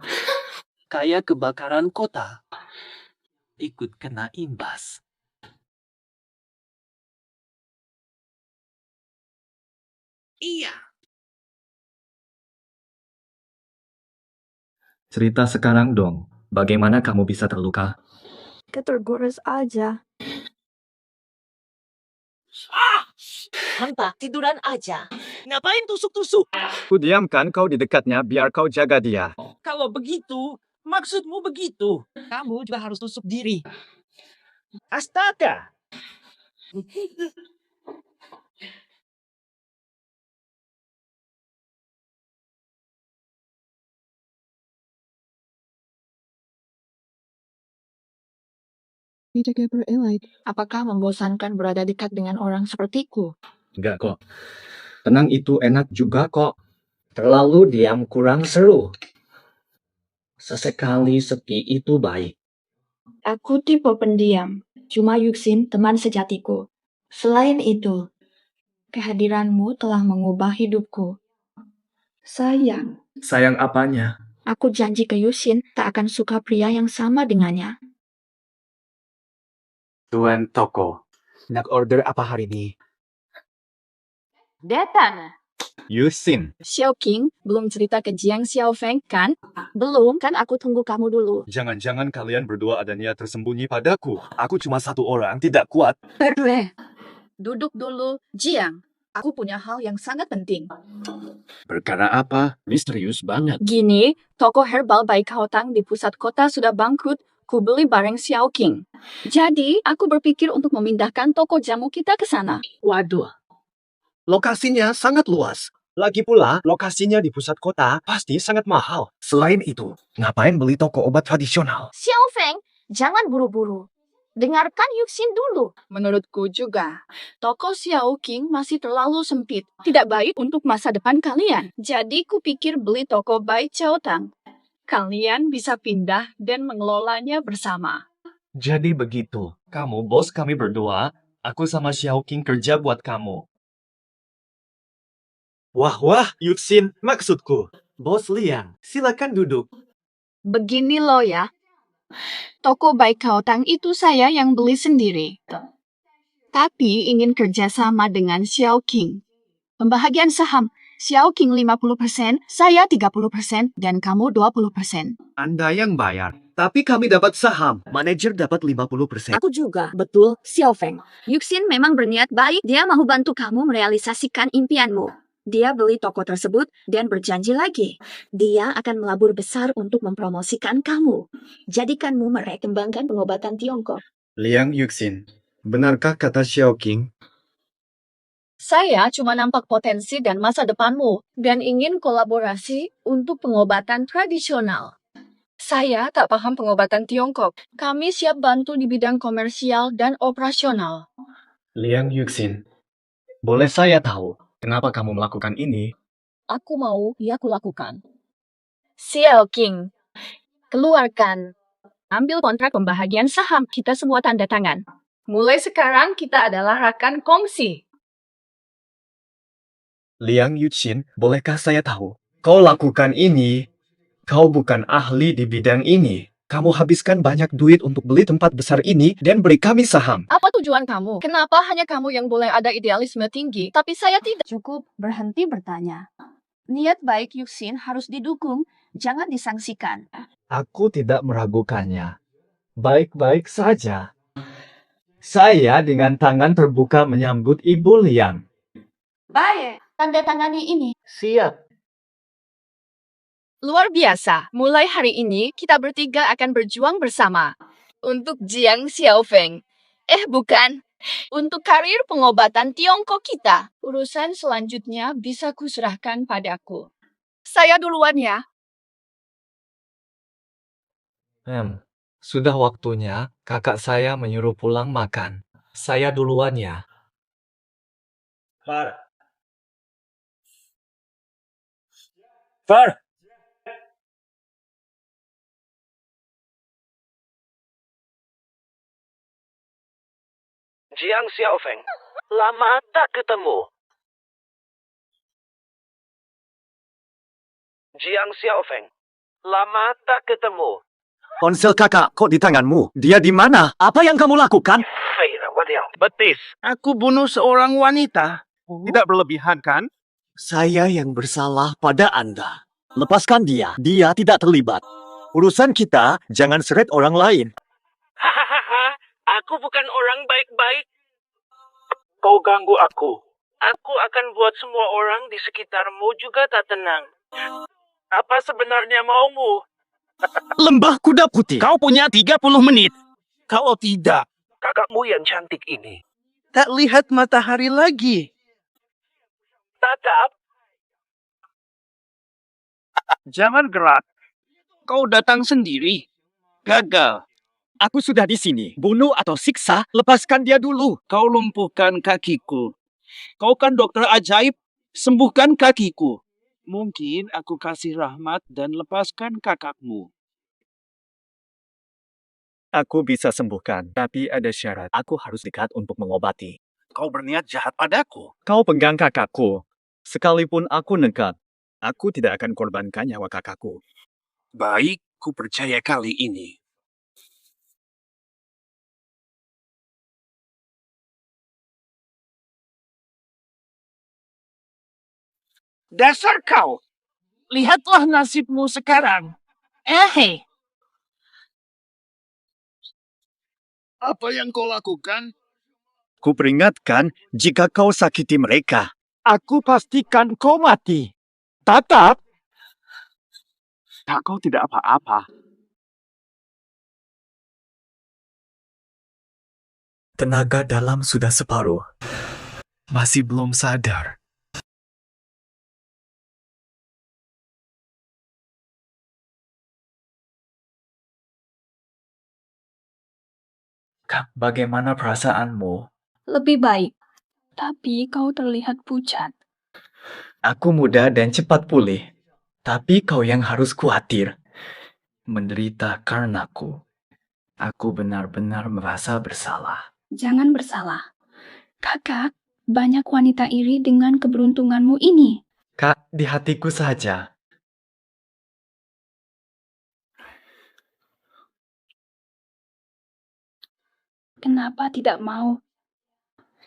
S: Kayak kebakaran kota. Ikut kena imbas.
L: Iya.
J: Cerita sekarang dong. Bagaimana kamu bisa terluka?
D: Ketergores aja.
N: Hampa, tiduran aja. Ngapain tusuk-tusuk?
J: Ku diamkan kau di dekatnya biar kau jaga dia.
N: Kalau begitu, maksudmu begitu. Kamu juga harus tusuk diri.
O: Astaga.
D: Apakah membosankan berada dekat dengan orang sepertiku?
J: Enggak kok. Tenang itu enak juga kok. Terlalu diam kurang seru. Sesekali sepi itu baik.
D: Aku tipe pendiam. Cuma Yuxin teman sejatiku. Selain itu, kehadiranmu telah mengubah hidupku. Sayang,
J: Sayang apanya?
D: aku janji ke Yuxin tak akan suka pria yang sama dengannya.
J: Tuan toko. Nak order apa hari ini?
D: Datang.
J: Yuxin.
D: Xiao King belum cerita ke Jiang Xiaofeng kan? Belum, kan aku tunggu kamu dulu.
J: Jangan-jangan kalian berdua ada niat tersembunyi padaku. Aku cuma satu orang, tidak kuat.
D: Duduk dulu, Jiang. Aku punya hal yang sangat penting.
J: Perkara apa? Misterius banget.
D: Gini, toko herbal Baik Haotang di pusat kota sudah bangkrut. Ku beli bareng Xiao King. Jadi, aku berpikir untuk memindahkan toko jamu kita ke sana.
J: Waduh. Lokasinya sangat luas. Lagi pula, lokasinya di pusat kota pasti sangat mahal. Selain itu, ngapain beli toko obat tradisional?
G: Xiao Feng, jangan buru-buru. Dengarkan Yuxin dulu.
D: Menurutku juga, toko Xiao King masih terlalu sempit. Tidak baik untuk masa depan kalian. Jadi kupikir beli toko Bai Chaotang. Kalian bisa pindah dan mengelolanya bersama.
J: Jadi begitu. Kamu bos kami berdua, aku sama Xiao King kerja buat kamu. Wah, Yuxin, maksudku. Bos Liang, silakan duduk.
D: Begini loh ya. Toko Baik Haotang itu saya yang beli sendiri. Tapi ingin kerjasama dengan Xiao King. Pembahagian saham, Xiao King 50%, saya 30%, dan kamu 20%.
J: Anda yang bayar, tapi kami dapat saham. Manajer dapat 50%.
G: Aku juga, betul, Xiao Feng. Yuxin memang berniat baik, dia mau bantu kamu merealisasikan impianmu. Dia beli toko tersebut dan berjanji lagi. Dia akan melabur besar untuk mempromosikan kamu. Jadikanmu mereka kembangkan pengobatan Tiongkok.
J: Liang Yuxin, benarkah kata Xiao King?
D: Saya cuma nampak potensi dan masa depanmu dan ingin kolaborasi untuk pengobatan tradisional. Saya tak paham pengobatan Tiongkok. Kami siap bantu di bidang komersial dan operasional.
J: Liang Yuxin, boleh saya tahu kenapa kamu melakukan ini?
D: Aku mau, ya aku lakukan. Xiao King, keluarkan. Ambil kontrak pembahagian saham, kita semua tanda tangan. Mulai sekarang kita adalah rekan kongsi.
J: Liang Yuxin, bolehkah saya tahu kau lakukan ini, kau bukan ahli di bidang ini. Kamu habiskan banyak duit untuk beli tempat besar ini dan beri kami saham.
D: Apa tujuan kamu? Kenapa hanya kamu yang boleh ada idealisme tinggi, tapi saya tidak?
G: Cukup berhenti bertanya. Niat baik Yuxin harus didukung, jangan disangsikan.
J: Aku tidak meragukannya. Baik-baik saja. Saya dengan tangan terbuka menyambut Ibu Liang.
D: Baik, tanda tangani ini.
J: Siap.
D: Luar biasa, mulai hari ini kita bertiga akan berjuang bersama. Untuk Jiang Xiaofeng. Bukan. Untuk karir pengobatan Tiongkok kita. Urusan selanjutnya bisa kuserahkan padaku. Saya duluan ya.
J: Sudah waktunya kakak saya menyuruh pulang makan. Saya duluan ya. Far.
A: Jiang Xiaofeng, lama tak ketemu. Jiang Xiaofeng, lama tak ketemu.
J: Ponsel kakak kok di tanganmu? Dia di mana? Apa yang kamu lakukan?
P: Betis, aku bunuh seorang wanita. Tidak berlebihan kan?
J: Saya yang bersalah pada Anda. Lepaskan dia. Dia tidak terlibat. Urusan kita jangan seret orang lain.
O: Hahaha, aku bukan orang baik-baik. Kau ganggu aku. Aku akan buat semua orang di sekitarmu juga tak tenang. Apa sebenarnya maumu?
P: Lembah kuda putih. Kau punya 30 menit. Kalau tidak,
A: Kakakmu yang cantik ini.
P: tak lihat matahari lagi.
O: Tatap.
P: Jangan gerak. Kau datang sendiri. Gagal.
J: Aku sudah di sini. Bunuh atau siksa, lepaskan dia dulu.
P: Kau lumpuhkan kakiku. Kau kan dokter ajaib. Sembuhkan kakiku. Mungkin aku kasih rahmat dan lepaskan kakakmu.
J: Aku bisa sembuhkan, tapi ada syarat. Aku harus dekat untuk mengobati.
P: Kau berniat jahat padaku.
J: Kau pegang kakakku. Sekalipun aku nekat, aku tidak akan korbankan nyawa kakakku.
P: Baik, ku percaya kali ini. Dasar kau! Lihatlah nasibmu sekarang. Hei! Apa yang kau lakukan?
J: Kuperingatkan jika kau sakiti mereka.
P: Aku pastikan kau mati. Tatap! Kau tidak apa-apa.
J: Tenaga dalam sudah separuh. Masih belum sadar. Kak, bagaimana perasaanmu?
D: Lebih baik. Tapi kau terlihat pucat.
J: Aku muda dan cepat pulih. Tapi kau yang harus khawatir. Menderita karenaku. Aku benar-benar merasa bersalah.
D: Jangan bersalah. Kakak, banyak wanita iri dengan keberuntunganmu ini.
J: Kak, di hatiku saja.
D: Kenapa tidak mau?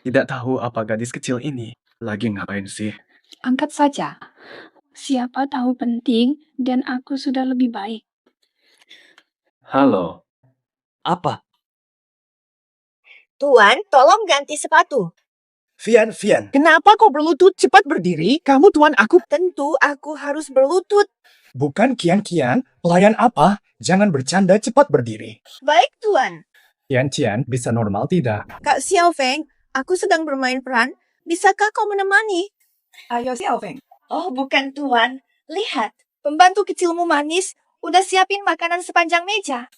J: Tidak tahu apa gadis kecil ini lagi ngapain sih.
D: Angkat saja. Siapa tahu penting dan aku sudah lebih baik.
J: Halo. Apa?
E: Tuan, tolong ganti sepatu.
B: Vian, kenapa kau berlutut? Cepat berdiri. Kamu tuan aku.
E: Tentu aku harus berlutut.
B: Bukan Kian, pelayan apa? Jangan bercanda, cepat berdiri.
E: Baik, Tuan.
B: Kian, bisa normal tidak?
E: Kak Xiaofeng, aku sedang bermain peran. Bisakah kau menemani?
N: Ayo Xiaofeng.
E: Oh, bukan Tuan. Lihat, pembantu kecilmu manis. Udah siapin makanan sepanjang meja.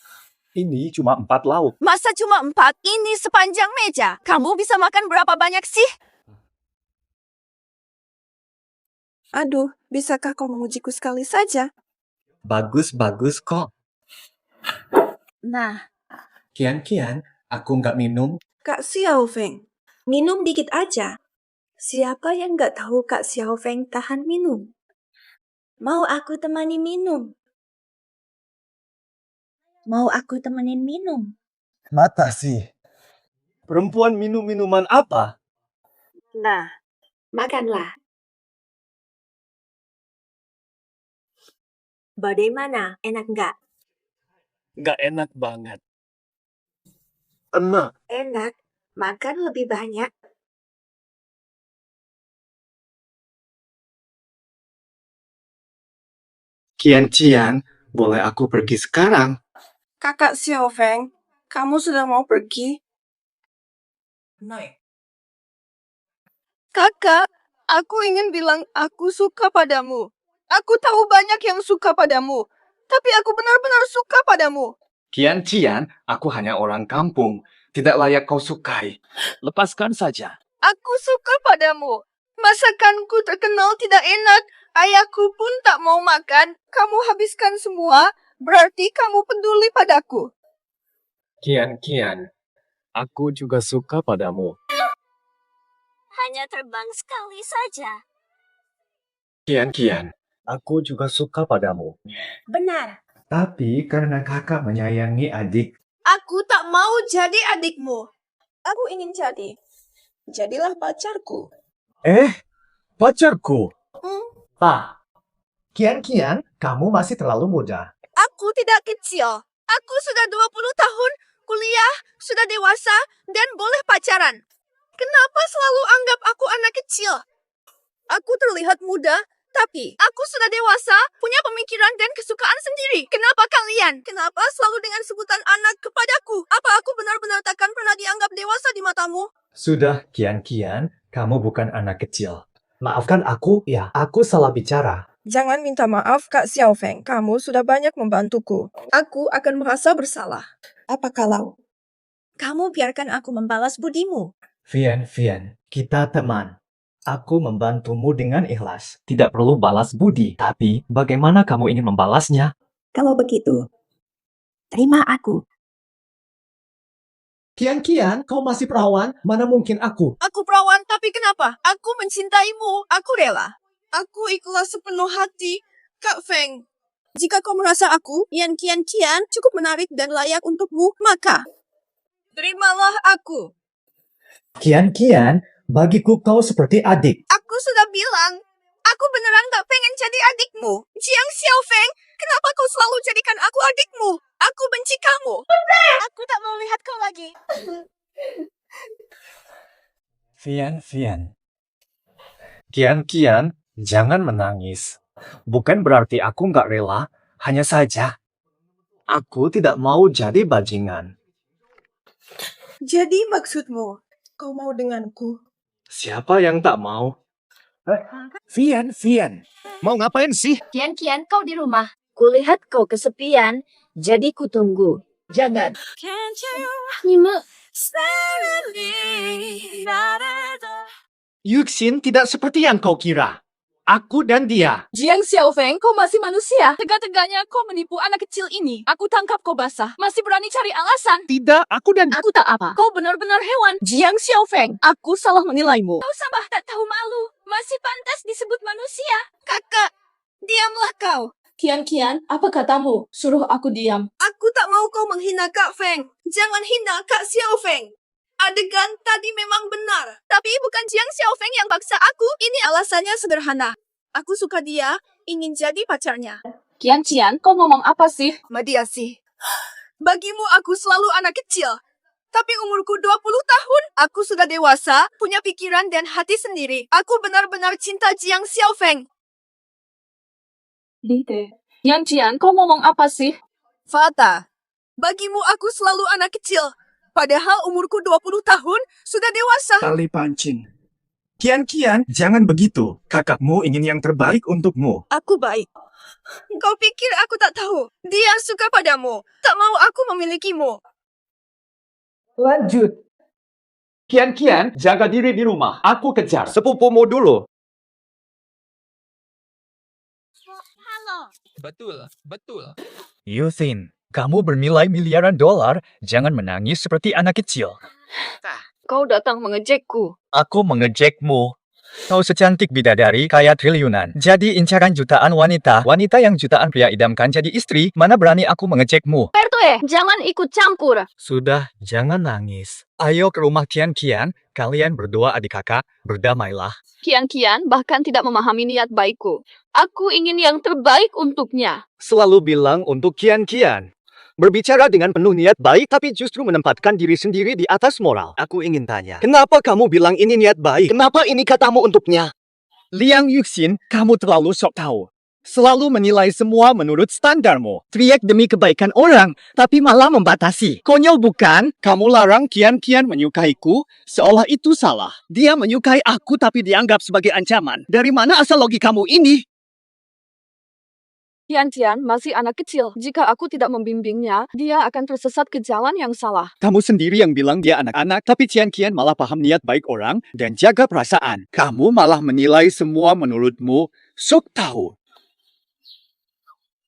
B: Ini cuma 4 lauk.
E: Masa cuma 4? Ini sepanjang meja. Kamu bisa makan berapa banyak sih? Aduh, bisakah kau mengujiku sekali saja?
J: Bagus kok.
E: Nah,
J: Kian, aku nggak minum.
E: Kak Xiaofeng, minum dikit aja. Siapa yang nggak tahu Kak Xiaofeng tahan minum? Mau aku temani minum? Mau aku temenin minum?
J: Mata sih. Perempuan minum minuman apa?
E: Nah, makanlah. Bagaimana? Enak nggak?
J: Nggak enak banget.
P: Enak.
E: Enak. Makan lebih banyak.
J: Kian, boleh aku pergi sekarang?
E: Kakak Xiaofeng, kamu sudah mau pergi? Kakak, aku ingin bilang aku suka padamu. Aku tahu banyak yang suka padamu, tapi aku benar-benar suka padamu.
J: Kian, aku hanya orang kampung. Tidak layak kau sukai. Lepaskan saja.
E: Aku suka padamu. Masakanku terkenal tidak enak. Ayahku pun tak mau makan. Kamu habiskan semua, berarti kamu peduli padaku.
J: Kian, aku juga suka padamu.
H: Hanya terbang sekali saja.
J: Kian, aku juga suka padamu.
E: Benar.
J: Tapi karena kakak menyayangi adik.
E: Aku tak mau jadi adikmu. Aku ingin jadi. Jadilah pacarku.
J: Pacarku.
A: Pak, Kian, kamu masih terlalu muda.
E: Aku tidak kecil. Aku sudah 20 tahun, kuliah, sudah dewasa, dan boleh pacaran. Kenapa selalu anggap aku anak kecil? Aku terlihat muda, tapi aku sudah dewasa, punya pemikiran dan kesukaan sendiri. Kenapa kalian? Kenapa selalu dengan sebutan anak kepadaku? Apa aku benar-benar takkan pernah dianggap dewasa di matamu?
A: Sudah, Kian, kamu bukan anak kecil. Maafkan aku, ya, aku salah bicara.
E: Jangan minta maaf, Kak Xiaofeng. Kamu sudah banyak membantuku. Aku akan merasa bersalah. Apa kalau kamu biarkan aku membalas budimu?
A: Vian, kita teman. Aku membantumu dengan ikhlas. Tidak perlu balas budi. Tapi, bagaimana kamu ingin membalasnya?
E: Kalau begitu, terima aku.
A: Kian, kau masih perawan? Mana mungkin aku?
E: Aku perawan, tapi kenapa? Aku mencintaimu. Aku rela. Aku ikhlas sepenuh hati, Kak Feng. Jika kau merasa aku, Kian, cukup menarik dan layak untukmu, maka terimalah aku.
A: Kian, bagiku kau seperti adik.
E: Aku sudah bilang, aku beneran gak pengen jadi adikmu. Jiang Xiaofeng, kenapa kau selalu jadikan aku adikmu? Aku benci kamu. Aku tak mau lihat kau lagi.
J: Vian. Kian, jangan menangis. Bukan berarti aku nggak rela, hanya saja aku tidak mau jadi bajingan.
E: Jadi maksudmu, kau mau denganku?
J: Siapa yang tak mau?
P: Vian, mau ngapain sih?
G: Kian, kau di rumah. Kulihat kau kesepian, jadi kutunggu. Jangan.
A: Yuxin tidak seperti yang kau kira. Aku dan dia.
D: Jiang Xiaofeng, kau masih manusia. Tega-teganya kau menipu anak kecil ini. Aku tangkap kau basah. Masih berani cari alasan.
P: Tidak, aku dan...
D: Aku tak apa. Kau benar-benar hewan. Jiang Xiaofeng, aku salah menilaimu. Kau sabar tak tahu malu. Masih pantas disebut manusia.
E: Kakak, diamlah kau.
D: Kian, apa katamu? Suruh aku diam.
E: Aku tak mau kau menghina Kak Feng. Jangan hina Kak Xiaofeng. Adegan tadi memang benar. Tapi bukan Jiang Xiaofeng yang paksa aku. Ini alasannya sederhana. Aku suka dia, ingin jadi pacarnya.
D: Kian, kau ngomong apa sih?
E: Mediasi. Bagimu aku selalu anak kecil. Tapi umurku 20 tahun. Aku sudah dewasa, punya pikiran dan hati sendiri. Aku benar-benar cinta Jiang Xiaofeng.
D: Kian, kau ngomong apa sih?
E: Fata, bagimu aku selalu anak kecil. Padahal umurku 20 tahun, sudah dewasa.
L: Tali pancing. Kian, jangan begitu. Kakakmu ingin yang terbaik untukmu.
E: Aku baik. Kau pikir aku tak tahu? Dia suka padamu. Tak mau aku memilikimu.
A: Lanjut. Kian, jaga diri di rumah. Aku kejar.
J: Sepupumu dulu.
H: Halo.
J: Betul. Yusin, kamu bernilai miliaran dolar. Jangan menangis seperti anak kecil.
D: Kau datang mengejekku.
J: Aku mengejekmu. Kau secantik bidadari, kaya triliunan. Jadi incaran jutaan wanita. Wanita yang jutaan pria idamkan jadi istri. Mana berani aku mengecekmu.
D: Pertue, jangan ikut campur.
J: Sudah, jangan nangis. Ayo ke rumah Kian-Kian. Kalian berdua adik kakak, berdamailah.
D: Kian-Kian bahkan tidak memahami niat baikku. Aku ingin yang terbaik untuknya.
J: Selalu bilang untuk Kian-Kian. Berbicara dengan penuh niat baik, tapi justru menempatkan diri sendiri di atas moral. Aku ingin tanya, kenapa kamu bilang ini niat baik? Kenapa ini katamu untuknya? Liang Yuxin, kamu terlalu sok tahu. Selalu menilai semua menurut standarmu. Teriak demi kebaikan orang, tapi malah membatasi. Konyol bukan? Kamu larang Kian-Kian menyukaiku, seolah itu salah. Dia menyukai aku tapi dianggap sebagai ancaman. Dari mana asal logikamu ini?
D: Kian-Kian masih anak kecil. Jika aku tidak membimbingnya, dia akan tersesat ke jalan yang salah.
J: Kamu sendiri yang bilang dia anak-anak, tapi Kian-Kian malah paham niat baik orang dan jaga perasaan. Kamu malah menilai semua menurutmu. Sok tahu.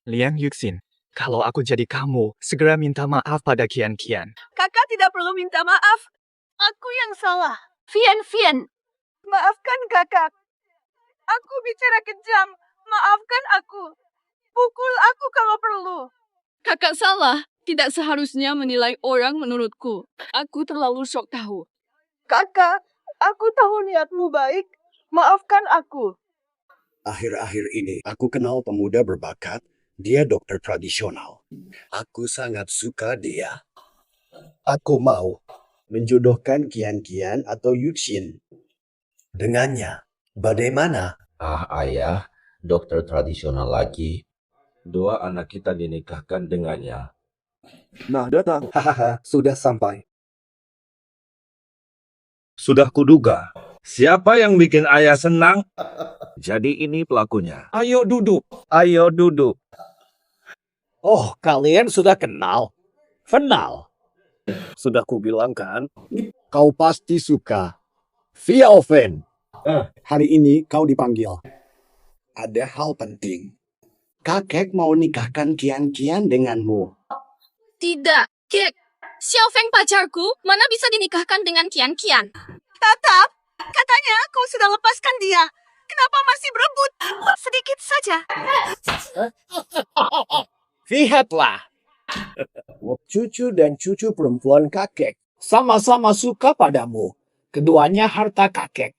J: Liang Yuxin, kalau aku jadi kamu, segera minta maaf pada Kian-Kian.
E: Kakak tidak perlu minta maaf. Aku yang salah.
D: Fian.
E: Maafkan kakak. Aku bicara kejam. Maafkan aku. Pukul aku kalau perlu.
D: Kakak salah. Tidak seharusnya menilai orang menurutku. Aku terlalu sok tahu.
E: Kakak, aku tahu niatmu baik. Maafkan aku.
U: Akhir-akhir ini, aku kenal pemuda berbakat. Dia dokter tradisional. Aku sangat suka dia. Aku mau menjodohkan Kian-Kian atau Yuxin dengannya. Bagaimana?
T: Ayah, dokter tradisional lagi. 2 anak kita dinikahkan dengannya.
U: Nah, datang. Hahaha, sudah sampai.
T: Sudah kuduga. Siapa yang bikin ayah senang? Jadi ini pelakunya.
P: Ayo duduk. Ayo duduk.
B: Oh, kalian sudah kenal? Kenal. Sudah kubilang kan? Kau pasti suka. Via Oven. Hari ini kau dipanggil. Ada hal penting. Kakek mau nikahkan Kian-Kian denganmu.
G: Tidak, Kek. Xiaofeng pacarku, mana bisa dinikahkan dengan Kian-Kian?
E: Tatap, katanya kau sudah lepaskan dia. Kenapa masih berebut? Sedikit saja.
B: Lihatlah. Cucu dan cucu perempuan kakek sama-sama suka padamu. Keduanya harta kakek.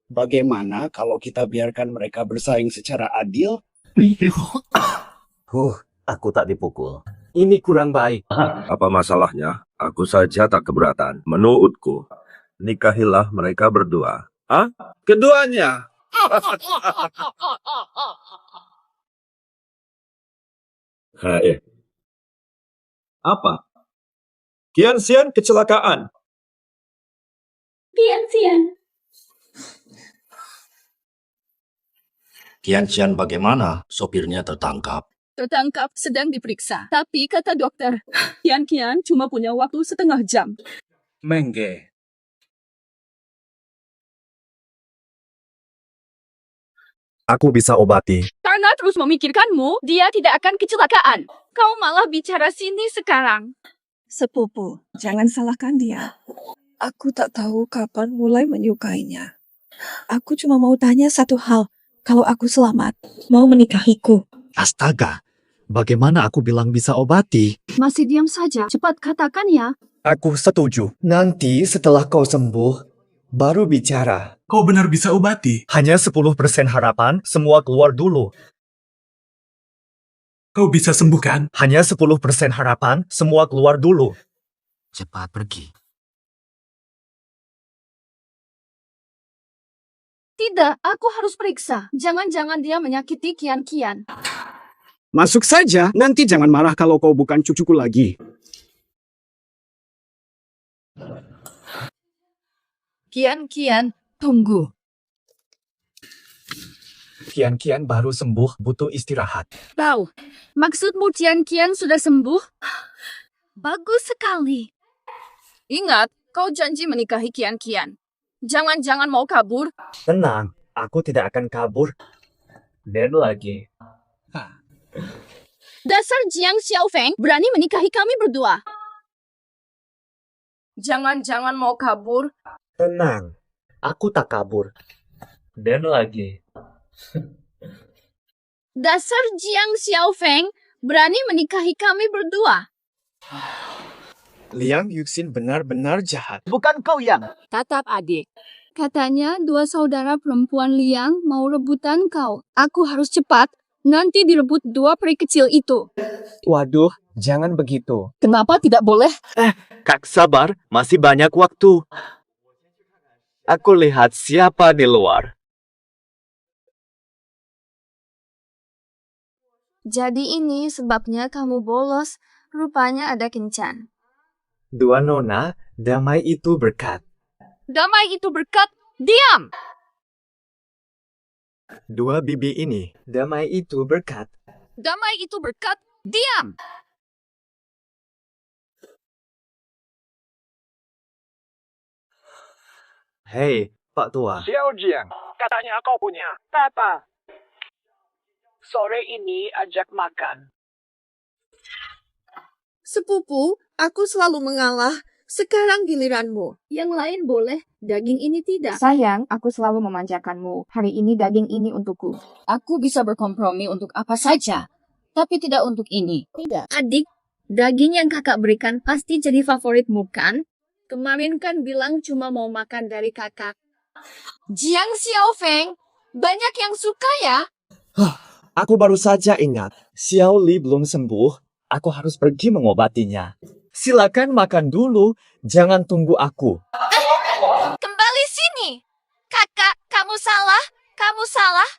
B: Bagaimana kalau kita biarkan mereka bersaing secara adil?
F: Aku tak dipukul.
J: Ini kurang baik.
T: Apa masalahnya? Aku saja tak keberatan. Menurutku, nikahilah mereka berdua. Keduanya.
J: Apa? Kian-Xian kecelakaan.
F: Kian-Xian bagaimana? Sopirnya tertangkap.
D: Tertangkap sedang diperiksa. Tapi kata dokter, Kian-Kian cuma punya waktu setengah jam.
P: Mengge.
J: Aku bisa obati.
D: Karena terus memikirkanmu, dia tidak akan kecelakaan. Kau malah bicara sini sekarang.
E: Sepupu, jangan salahkan dia. Aku tak tahu kapan mulai menyukainya. Aku cuma mau tanya satu hal. Kalau aku selamat, mau menikahiku.
J: Astaga, bagaimana aku bilang bisa obati?
D: Masih diam saja. Cepat katakan ya.
J: Aku setuju. Nanti setelah kau sembuh, baru bicara.
L: Kau benar bisa obati.
J: Hanya 10% harapan, semua keluar dulu.
L: Kau bisa sembuhkan.
J: Hanya 10% harapan, semua keluar dulu.
F: Cepat pergi.
D: Tidak, aku harus periksa. Jangan-jangan dia menyakiti Kian-Kian.
B: Masuk saja, nanti jangan marah kalau kau bukan cucuku lagi.
E: Kian-Kian, tunggu.
J: Kian-Kian baru sembuh, butuh istirahat.
D: Bau, maksudmu Kian-Kian sudah sembuh?
G: Bagus sekali.
D: Ingat, kau janji menikahi Kian-Kian. Jangan-jangan mau kabur.
J: Tenang, aku tidak akan kabur. Dan lagi.
D: Dasar Jiang Xiaofeng berani menikahi kami berdua. Jangan-jangan mau kabur.
J: Tenang, Aku tak kabur. Dan lagi.
G: Dasar Jiang Xiaofeng berani menikahi kami berdua.
J: Liang Yuxin benar-benar jahat.
N: Bukan kau yang.
D: Tatap adik.
G: Katanya 2 saudara perempuan Liang mau rebutan kau. Aku harus cepat, nanti direbut 2 peri kecil itu.
J: Waduh, jangan begitu.
N: Kenapa tidak boleh?
J: Kak sabar, masih banyak waktu. Aku lihat siapa di luar.
G: Jadi ini sebabnya kamu bolos. Rupanya ada kencan.
J: 2 nona, damai itu berkat.
G: Damai itu berkat. Diam!
J: 2 bibi ini, damai itu berkat.
G: Damai itu berkat. Diam!
J: Hei, Pak Tua.
O: Xiao Jiang, katanya kau punya tata. Sore ini ajak makan.
E: Sepupu, aku selalu mengalah. Sekarang giliranmu.
G: Yang lain boleh, daging ini tidak.
D: Sayang, aku selalu memanjakanmu. Hari ini daging ini untukku.
N: Aku bisa berkompromi untuk apa saja, tapi tidak untuk ini.
G: Tidak. Adik, daging yang kakak berikan pasti jadi favoritmu kan? Kemarin kan bilang cuma mau makan dari kakak.
E: Jiang Xiaofeng, banyak yang suka ya?
J: Aku baru saja ingat, Xiao Li belum sembuh. Aku harus pergi mengobatinya. Silakan makan dulu, jangan tunggu aku.
E: Kembali sini. Kakak, kamu salah. Kamu salah.